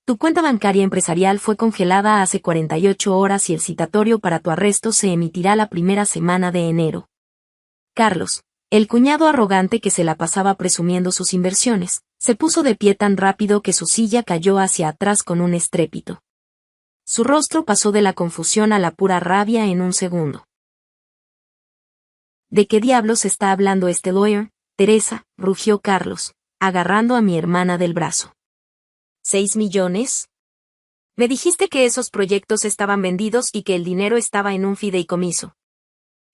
Tu cuenta bancaria empresarial fue congelada hace 48 horas y el citatorio para tu arresto se emitirá la primera semana de enero. Carlos, el cuñado arrogante que se la pasaba presumiendo sus inversiones, se puso de pie tan rápido que su silla cayó hacia atrás con un estrépito. Su rostro pasó de la confusión a la pura rabia en un segundo. ¿De qué diablos está hablando este lawyer, Teresa?, rugió Carlos, agarrando a mi hermana del brazo. ¿6 millones? Me dijiste que esos proyectos estaban vendidos y que el dinero estaba en un fideicomiso.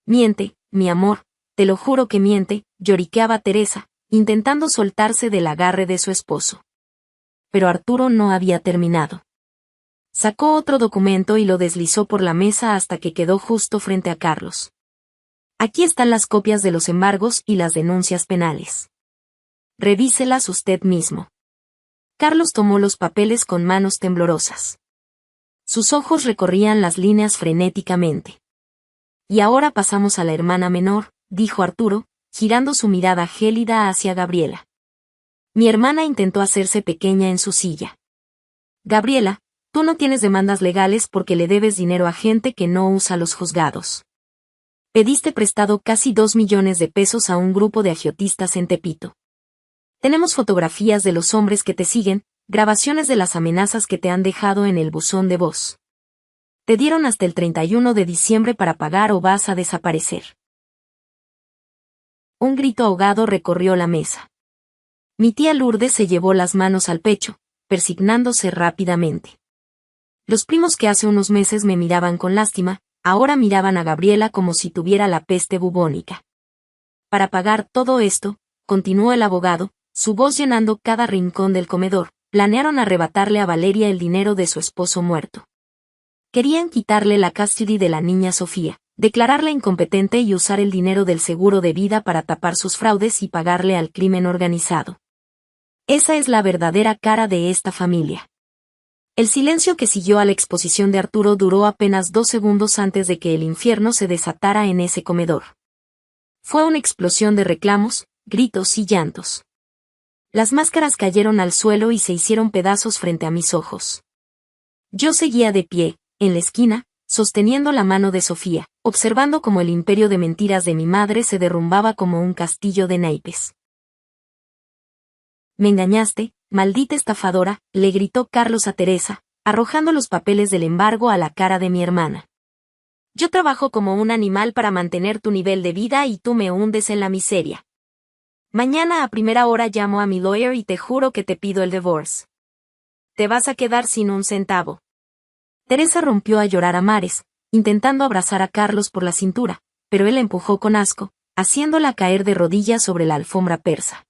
Miente, mi amor, te lo juro que miente, lloriqueaba Teresa, intentando soltarse del agarre de su esposo. Pero Arturo no había terminado. Sacó otro documento y lo deslizó por la mesa hasta que quedó justo frente a Carlos. Aquí están las copias de los embargos y las denuncias penales. Revíselas usted mismo. Carlos tomó los papeles con manos temblorosas. Sus ojos recorrían las líneas frenéticamente. Y ahora pasamos a la hermana menor, dijo Arturo, girando su mirada gélida hacia Gabriela. Mi hermana intentó hacerse pequeña en su silla. Gabriela, tú no tienes demandas legales porque le debes dinero a gente que no usa los juzgados. Pediste prestado casi 2 millones de pesos a un grupo de agiotistas en Tepito. Tenemos fotografías de los hombres que te siguen, grabaciones de las amenazas que te han dejado en el buzón de voz. Te dieron hasta el 31 de diciembre para pagar o vas a desaparecer. Un grito ahogado recorrió la mesa. Mi tía Lourdes se llevó las manos al pecho, persignándose rápidamente. Los primos que hace unos meses me miraban con lástima, ahora miraban a Gabriela como si tuviera la peste bubónica. Para pagar todo esto, continuó el abogado, su voz llenando cada rincón del comedor, planearon arrebatarle a Valeria el dinero de su esposo muerto. Querían quitarle la custody de la niña Sofía, declararla incompetente y usar el dinero del seguro de vida para tapar sus fraudes y pagarle al crimen organizado. Esa es la verdadera cara de esta familia. El silencio que siguió a la exposición de Arturo duró apenas 2 segundos antes de que el infierno se desatara en ese comedor. Fue una explosión de reclamos, gritos y llantos. Las máscaras cayeron al suelo y se hicieron pedazos frente a mis ojos. Yo seguía de pie, en la esquina, sosteniendo la mano de Sofía, observando cómo el imperio de mentiras de mi madre se derrumbaba como un castillo de naipes. Me engañaste, maldita estafadora, le gritó Carlos a Teresa, arrojando los papeles del embargo a la cara de mi hermana. Yo trabajo como un animal para mantener tu nivel de vida y tú me hundes en la miseria. Mañana a primera hora llamo a mi lawyer y te juro que te pido el divorce. Te vas a quedar sin un centavo. Teresa rompió a llorar a mares, intentando abrazar a Carlos por la cintura, pero él la empujó con asco, haciéndola caer de rodillas sobre la alfombra persa.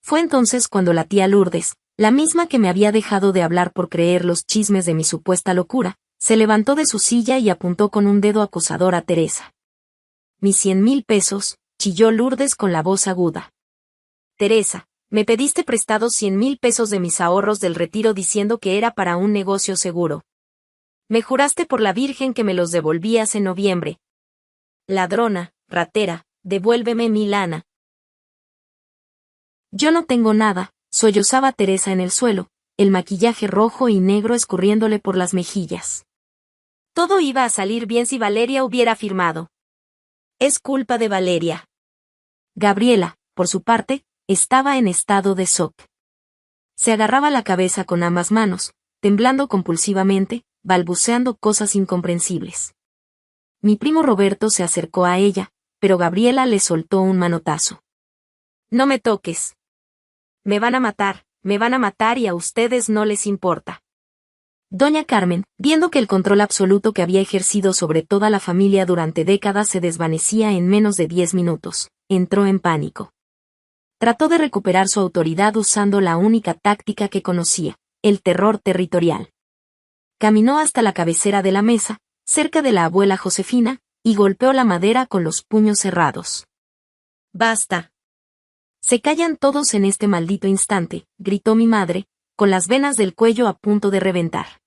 Fue entonces cuando la tía Lourdes, la misma que me había dejado de hablar por creer los chismes de mi supuesta locura, se levantó de su silla y apuntó con un dedo acusador a Teresa. Mis 100,000 pesos, chilló Lourdes con la voz aguda. Teresa, me pediste prestados 100,000 pesos de mis ahorros del retiro diciendo que era para un negocio seguro. Me juraste por la Virgen que me los devolvías en noviembre. Ladrona, ratera, devuélveme mi lana. Yo no tengo nada, sollozaba Teresa en el suelo, el maquillaje rojo y negro escurriéndole por las mejillas. Todo iba a salir bien si Valeria hubiera firmado. Es culpa de Valeria. Gabriela, por su parte, estaba en estado de shock. Se agarraba la cabeza con ambas manos, temblando compulsivamente, balbuceando cosas incomprensibles. Mi primo Roberto se acercó a ella, pero Gabriela le soltó un manotazo. No me toques. Me van a matar y a ustedes no les importa. Doña Carmen, viendo que el control absoluto que había ejercido sobre toda la familia durante décadas se desvanecía en menos de 10 minutos, entró en pánico. Trató de recuperar su autoridad usando la única táctica que conocía, el terror territorial. Caminó hasta la cabecera de la mesa, cerca de la abuela Josefina, y golpeó la madera con los puños cerrados. «¡Basta! Se callan todos en este maldito instante», gritó mi madre, con las venas del cuello a punto de reventar.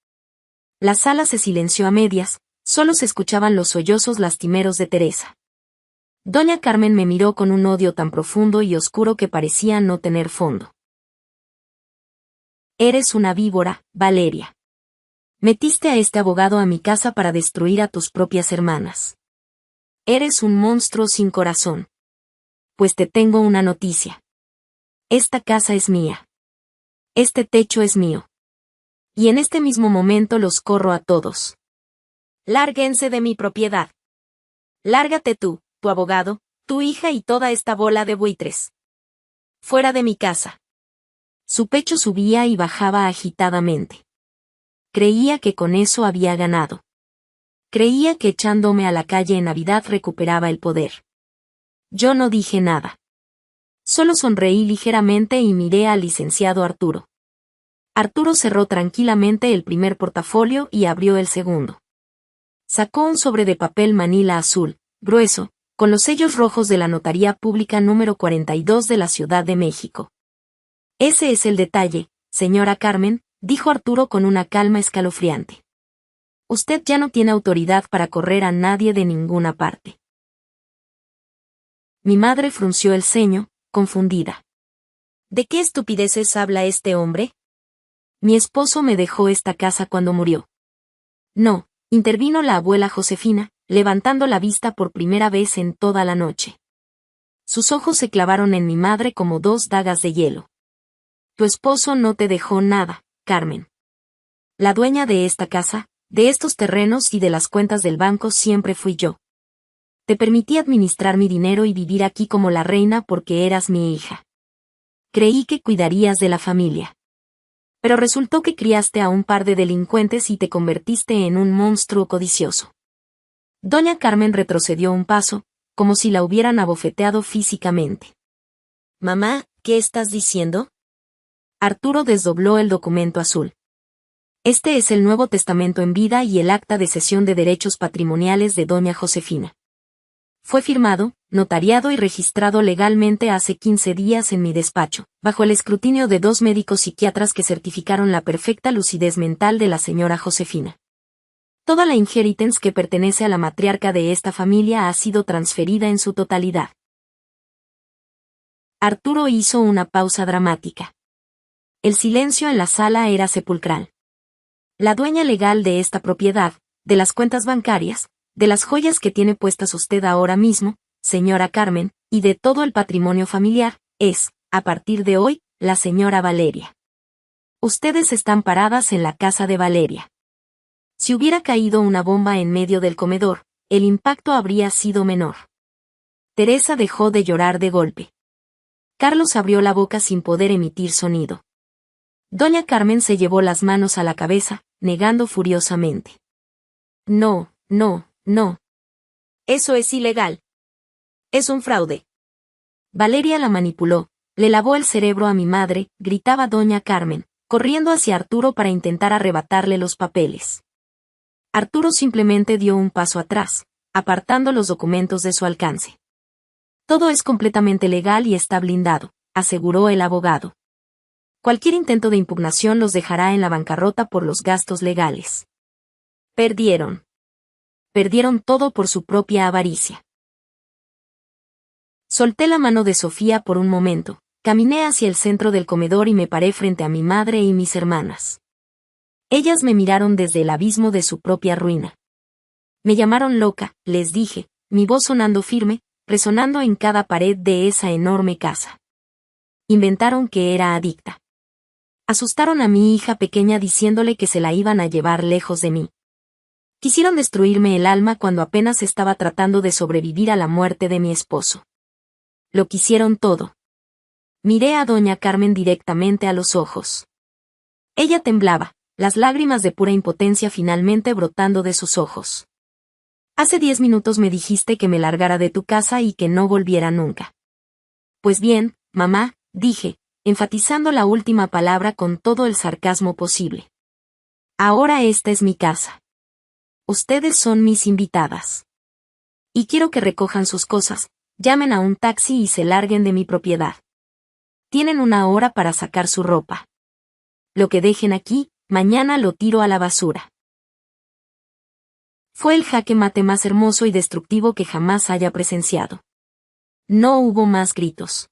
La sala se silenció a medias, solo se escuchaban los sollozos lastimeros de Teresa. Doña Carmen me miró con un odio tan profundo y oscuro que parecía no tener fondo. «Eres una víbora, Valeria. Metiste a este abogado a mi casa para destruir a tus propias hermanas. Eres un monstruo sin corazón. Pues te tengo una noticia. Esta casa es mía. Este techo es mío. Y en este mismo momento los corro a todos. Lárguense de mi propiedad. Lárgate tú, tu abogado, tu hija y toda esta bola de buitres. Fuera de mi casa». Su pecho subía y bajaba agitadamente. Creía que con eso había ganado. Creía que echándome a la calle en Navidad recuperaba el poder. Yo no dije nada. Solo sonreí ligeramente y miré al licenciado Arturo. Arturo cerró tranquilamente el primer portafolio y abrió el segundo. Sacó un sobre de papel manila azul, grueso, con los sellos rojos de la Notaría Pública número 42 de la Ciudad de México. «Ese es el detalle, señora Carmen», dijo Arturo con una calma escalofriante. «Usted ya no tiene autoridad para correr a nadie de ninguna parte». Mi madre frunció el ceño, confundida. «¿De qué estupideces habla este hombre? Mi esposo me dejó esta casa cuando murió». «No», intervino la abuela Josefina, levantando la vista por primera vez en toda la noche. Sus ojos se clavaron en mi madre como dos dagas de hielo. «Tu esposo no te dejó nada, Carmen. La dueña de esta casa, de estos terrenos y de las cuentas del banco siempre fui yo. Te permití administrar mi dinero y vivir aquí como la reina porque eras mi hija. Creí que cuidarías de la familia. Pero resultó que criaste a un par de delincuentes y te convertiste en un monstruo codicioso». Doña Carmen retrocedió un paso, como si la hubieran abofeteado físicamente. «Mamá, ¿qué estás diciendo?». Arturo desdobló el documento azul. «Este es el Nuevo Testamento en vida y el acta de cesión de derechos patrimoniales de doña Josefina. Fue firmado, notariado y registrado legalmente hace 15 días en mi despacho, bajo el escrutinio de 2 médicos psiquiatras que certificaron la perfecta lucidez mental de la señora Josefina. Toda la inheritance que pertenece a la matriarca de esta familia ha sido transferida en su totalidad». Arturo hizo una pausa dramática. El silencio en la sala era sepulcral. La dueña legal de esta propiedad, de las cuentas bancarias, de las joyas que tiene puestas usted ahora mismo, señora Carmen, y de todo el patrimonio familiar, es, a partir de hoy, la señora Valeria. Ustedes están paradas en la casa de Valeria. Si hubiera caído una bomba en medio del comedor, el impacto habría sido menor. Teresa dejó de llorar de golpe. Carlos abrió la boca sin poder emitir sonido. Doña Carmen se llevó las manos a la cabeza, negando furiosamente. «No, no, no. Eso es ilegal. Es un fraude». Valeria la manipuló, le lavó el cerebro a mi madre, gritaba doña Carmen, corriendo hacia Arturo para intentar arrebatarle los papeles. Arturo simplemente dio un paso atrás, apartando los documentos de su alcance. «Todo es completamente legal y está blindado», aseguró el abogado. «Cualquier intento de impugnación los dejará en la bancarrota por los gastos legales». Perdieron. Perdieron todo por su propia avaricia. Solté la mano de Sofía por un momento, caminé hacia el centro del comedor y me paré frente a mi madre y mis hermanas. Ellas me miraron desde el abismo de su propia ruina. Me llamaron loca, les dije, mi voz sonando firme, resonando en cada pared de esa enorme casa. Inventaron que era adicta. Asustaron a mi hija pequeña diciéndole que se la iban a llevar lejos de mí. Quisieron destruirme el alma cuando apenas estaba tratando de sobrevivir a la muerte de mi esposo. Lo quisieron todo. Miré a doña Carmen directamente a los ojos. Ella temblaba, las lágrimas de pura impotencia finalmente brotando de sus ojos. «Hace 10 minutos me dijiste que me largara de tu casa y que no volviera nunca. Pues bien, mamá, dije, enfatizando la última palabra con todo el sarcasmo posible. Ahora esta es mi casa. Ustedes son mis invitadas. Y quiero que recojan sus cosas, llamen a un taxi y se larguen de mi propiedad. Tienen 1 hora para sacar su ropa. Lo que dejen aquí, mañana lo tiro a la basura. Fue el jaque mate más hermoso y destructivo que jamás haya presenciado. No hubo más gritos.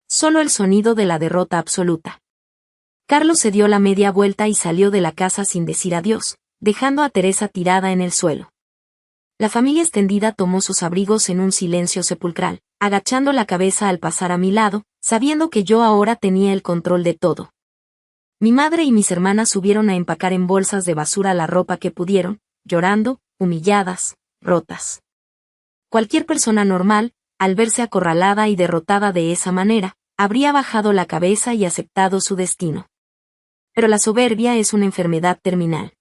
Solo el sonido de la derrota absoluta. Carlos se dio la media vuelta y salió de la casa sin decir adiós, dejando a Teresa tirada en el suelo. La familia extendida tomó sus abrigos en un silencio sepulcral, agachando la cabeza al pasar a mi lado, sabiendo que yo ahora tenía el control de todo. Mi madre y mis hermanas subieron a empacar en bolsas de basura la ropa que pudieron, llorando, humilladas, rotas. Cualquier persona normal, al verse acorralada y derrotada de esa manera, habría bajado la cabeza y aceptado su destino. Pero la soberbia es una enfermedad terminal.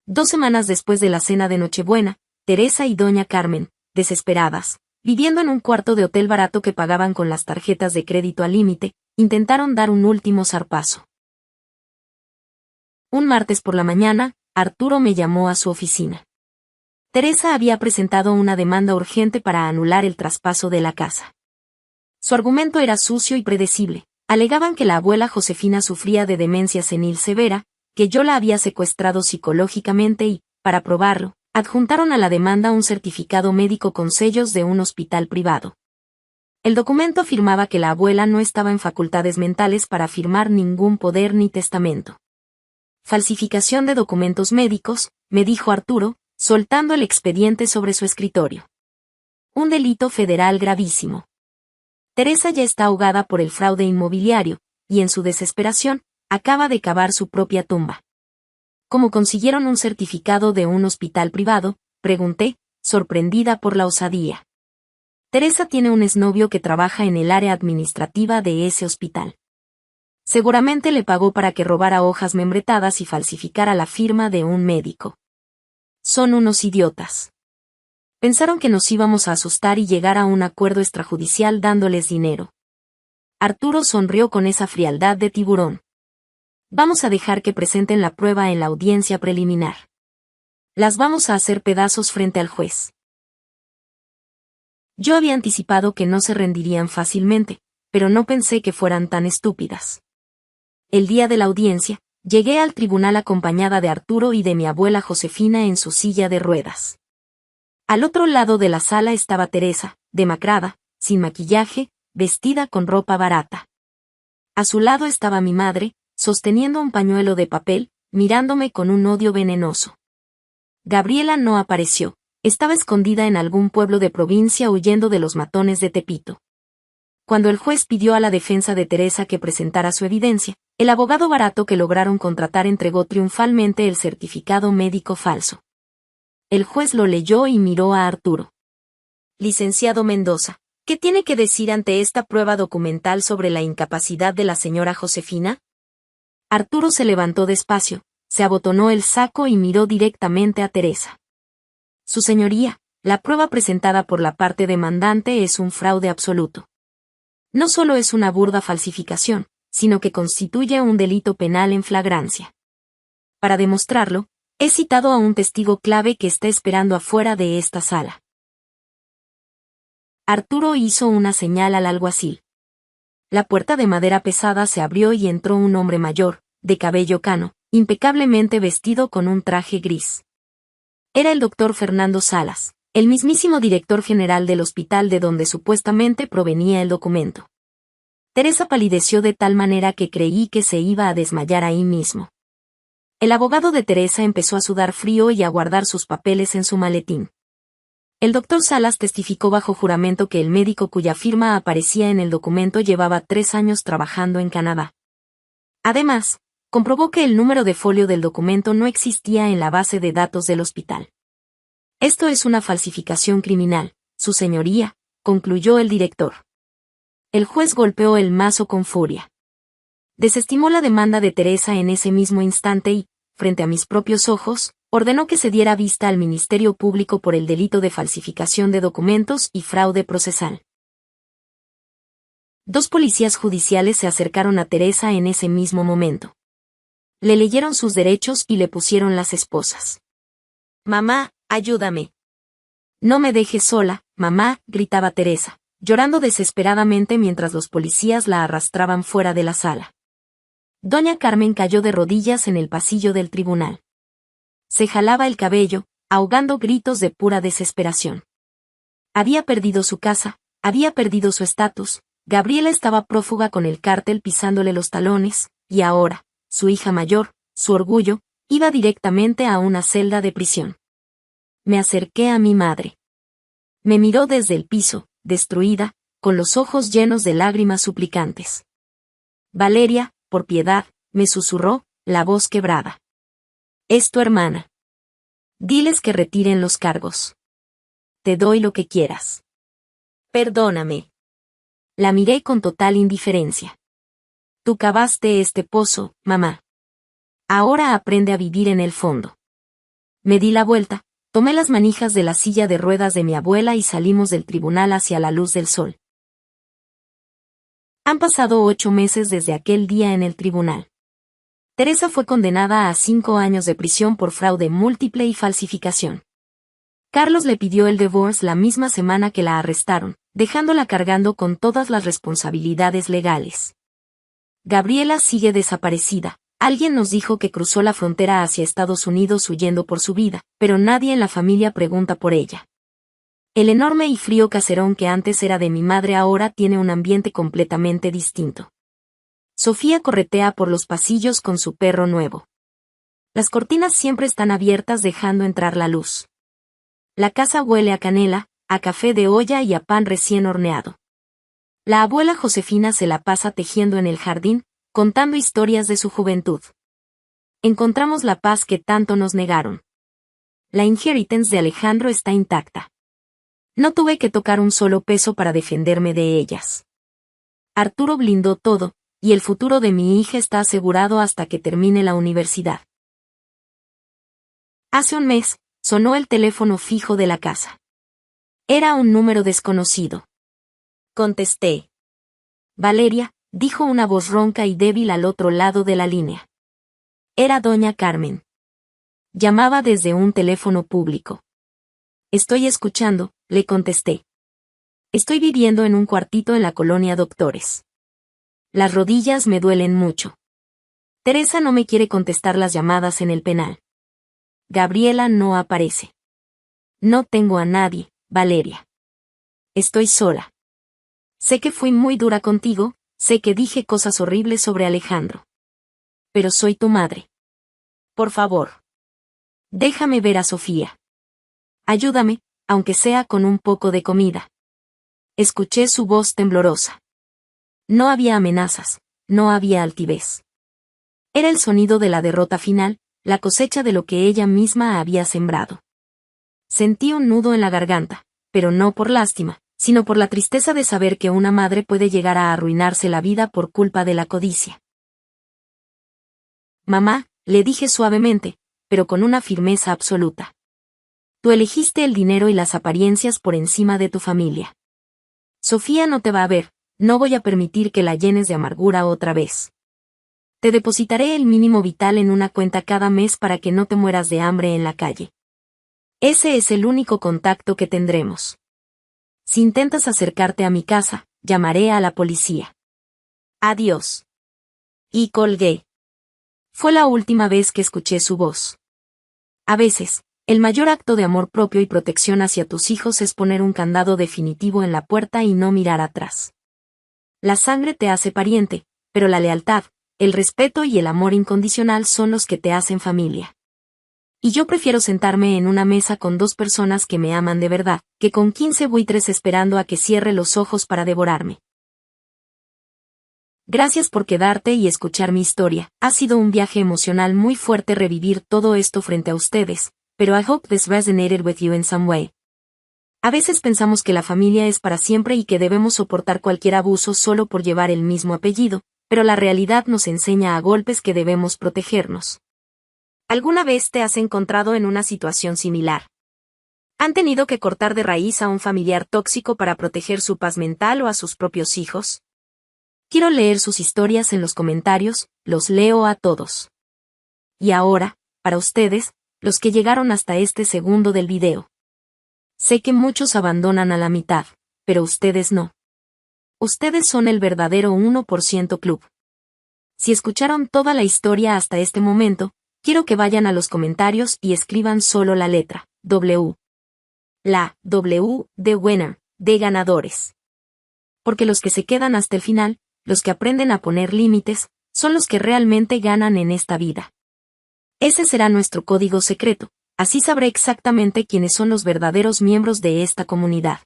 2 semanas después de la cena de Nochebuena, Teresa y doña Carmen, desesperadas, viviendo en un cuarto de hotel barato que pagaban con las tarjetas de crédito al límite, intentaron dar un último zarpazo. Un martes por la mañana, Arturo me llamó a su oficina. Teresa había presentado una demanda urgente para anular el traspaso de la casa. Su argumento era sucio y predecible. Alegaban que la abuela Josefina sufría de demencia senil severa, que yo la había secuestrado psicológicamente y, para probarlo, adjuntaron a la demanda un certificado médico con sellos de un hospital privado. El documento afirmaba que la abuela no estaba en facultades mentales para firmar ningún poder ni testamento. Falsificación de documentos médicos, me dijo Arturo, soltando el expediente sobre su escritorio. Un delito federal gravísimo. Teresa ya está ahogada por el fraude inmobiliario, y en su desesperación, acaba de cavar su propia tumba. ¿Cómo consiguieron un certificado de un hospital privado?, pregunté, sorprendida por la osadía. Teresa tiene un exnovio que trabaja en el área administrativa de ese hospital. Seguramente le pagó para que robara hojas membretadas y falsificara la firma de un médico. Son unos idiotas. Pensaron que nos íbamos a asustar y llegar a un acuerdo extrajudicial dándoles dinero. Arturo sonrió con esa frialdad de tiburón. Vamos a dejar que presenten la prueba en la audiencia preliminar. Las vamos a hacer pedazos frente al juez. Yo había anticipado que no se rendirían fácilmente, pero no pensé que fueran tan estúpidas. El día de la audiencia, llegué al tribunal acompañada de Arturo y de mi abuela Josefina en su silla de ruedas. Al otro lado de la sala estaba Teresa, demacrada, sin maquillaje, vestida con ropa barata. A su lado estaba mi madre, sosteniendo un pañuelo de papel, mirándome con un odio venenoso. Gabriela no apareció, estaba escondida en algún pueblo de provincia huyendo de los matones de Tepito. Cuando el juez pidió a la defensa de Teresa que presentara su evidencia, el abogado barato que lograron contratar entregó triunfalmente el certificado médico falso. El juez lo leyó y miró a Arturo. Licenciado Mendoza, ¿qué tiene que decir ante esta prueba documental sobre la incapacidad de la señora Josefina? Arturo se levantó despacio, se abotonó el saco y miró directamente a Teresa. Su señoría, la prueba presentada por la parte demandante es un fraude absoluto. No solo es una burda falsificación, sino que constituye un delito penal en flagrancia. Para demostrarlo, he citado a un testigo clave que está esperando afuera de esta sala. Arturo hizo una señal al alguacil. La puerta de madera pesada se abrió y entró un hombre mayor, de cabello cano, impecablemente vestido con un traje gris. Era el doctor Fernando Salas, el mismísimo director general del hospital de donde supuestamente provenía el documento. Teresa palideció de tal manera que creí que se iba a desmayar ahí mismo. El abogado de Teresa empezó a sudar frío y a guardar sus papeles en su maletín. El doctor Salas testificó bajo juramento que el médico cuya firma aparecía en el documento llevaba 3 años trabajando en Canadá. Además, comprobó que el número de folio del documento no existía en la base de datos del hospital. Esto es una falsificación criminal, su señoría, concluyó el director. El juez golpeó el mazo con furia. Desestimó la demanda de Teresa en ese mismo instante y, frente a mis propios ojos, ordenó que se diera vista al Ministerio Público por el delito de falsificación de documentos y fraude procesal. 2 policías judiciales se acercaron a Teresa en ese mismo momento. Le leyeron sus derechos y le pusieron las esposas. «Mamá, ayúdame». «No me dejes sola, mamá», gritaba Teresa, llorando desesperadamente mientras los policías la arrastraban fuera de la sala. Doña Carmen cayó de rodillas en el pasillo del tribunal. Se jalaba el cabello, ahogando gritos de pura desesperación. Había perdido su casa, había perdido su estatus, Gabriela estaba prófuga con el cártel pisándole los talones, y ahora, su hija mayor, su orgullo, iba directamente a una celda de prisión. Me acerqué a mi madre. Me miró desde el piso, destruida, con los ojos llenos de lágrimas suplicantes. «Valeria, por piedad», me susurró, la voz quebrada. «Es tu hermana. Diles que retiren los cargos. Te doy lo que quieras. Perdóname». La miré con total indiferencia. «Tú cavaste este pozo, mamá. Ahora aprende a vivir en el fondo». Me di la vuelta, tomé las manijas de la silla de ruedas de mi abuela y salimos del tribunal hacia la luz del sol. Han pasado 8 meses desde aquel día en el tribunal. Teresa fue condenada a 5 años de prisión por fraude múltiple y falsificación. Carlos le pidió el divorce la misma semana que la arrestaron, dejándola cargando con todas las responsabilidades legales. Gabriela sigue desaparecida. Alguien nos dijo que cruzó la frontera hacia Estados Unidos huyendo por su vida, pero nadie en la familia pregunta por ella. El enorme y frío caserón que antes era de mi madre ahora tiene un ambiente completamente distinto. Sofía corretea por los pasillos con su perro nuevo. Las cortinas siempre están abiertas dejando entrar la luz. La casa huele a canela, a café de olla y a pan recién horneado. La abuela Josefina se la pasa tejiendo en el jardín, contando historias de su juventud. Encontramos la paz que tanto nos negaron. La inheritance de Alejandro está intacta. No tuve que tocar un solo peso para defenderme de ellas. Arturo blindó todo, y el futuro de mi hija está asegurado hasta que termine la universidad. Hace un mes, sonó el teléfono fijo de la casa. Era un número desconocido. Contesté. «Valeria», dijo una voz ronca y débil al otro lado de la línea. Era doña Carmen. Llamaba desde un teléfono público. «Estoy escuchando», le contesté. «Estoy viviendo en un cuartito en la colonia Doctores. Las rodillas me duelen mucho. Teresa no me quiere contestar las llamadas en el penal. Gabriela no aparece. No tengo a nadie, Valeria. Estoy sola. Sé que fui muy dura contigo, sé que dije cosas horribles sobre Alejandro. Pero soy tu madre. Por favor. Déjame ver a Sofía. Ayúdame, aunque sea con un poco de comida». Escuché su voz temblorosa. No había amenazas, no había altivez. Era el sonido de la derrota final, la cosecha de lo que ella misma había sembrado. Sentí un nudo en la garganta, pero no por lástima, sino por la tristeza de saber que una madre puede llegar a arruinarse la vida por culpa de la codicia. «Mamá», le dije suavemente, pero con una firmeza absoluta. «Tú elegiste el dinero y las apariencias por encima de tu familia. Sofía no te va a ver, no voy a permitir que la llenes de amargura otra vez. Te depositaré el mínimo vital en una cuenta cada mes para que no te mueras de hambre en la calle. Ese es el único contacto que tendremos. Si intentas acercarte a mi casa, llamaré a la policía. Adiós». Y colgué. Fue la última vez que escuché su voz. A veces, el mayor acto de amor propio y protección hacia tus hijos es poner un candado definitivo en la puerta y no mirar atrás. La sangre te hace pariente, pero la lealtad, el respeto y el amor incondicional son los que te hacen familia. Y yo prefiero sentarme en una mesa con 2 personas que me aman de verdad, que con 15 buitres esperando a que cierre los ojos para devorarme. Gracias por quedarte y escuchar mi historia. Ha sido un viaje emocional muy fuerte revivir todo esto frente a ustedes, pero I hope this resonated with you in some way. A veces pensamos que la familia es para siempre y que debemos soportar cualquier abuso solo por llevar el mismo apellido, pero la realidad nos enseña a golpes que debemos protegernos. ¿Alguna vez te has encontrado en una situación similar? ¿Han tenido que cortar de raíz a un familiar tóxico para proteger su paz mental o a sus propios hijos? Quiero leer sus historias en los comentarios, los leo a todos. Y ahora, para ustedes, los que llegaron hasta este segundo del video. Sé que muchos abandonan a la mitad, pero ustedes no. Ustedes son el verdadero 1% club. Si escucharon toda la historia hasta este momento, quiero que vayan a los comentarios y escriban solo la letra W. La W de winner, de ganadores. Porque los que se quedan hasta el final, los que aprenden a poner límites, son los que realmente ganan en esta vida. Ese será nuestro código secreto, así sabré exactamente quiénes son los verdaderos miembros de esta comunidad.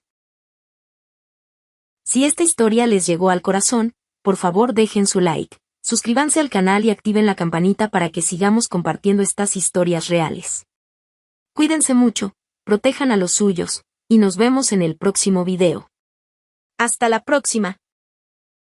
Si esta historia les llegó al corazón, por favor dejen su like, suscríbanse al canal y activen la campanita para que sigamos compartiendo estas historias reales. Cuídense mucho, protejan a los suyos, y nos vemos en el próximo video. ¡Hasta la próxima!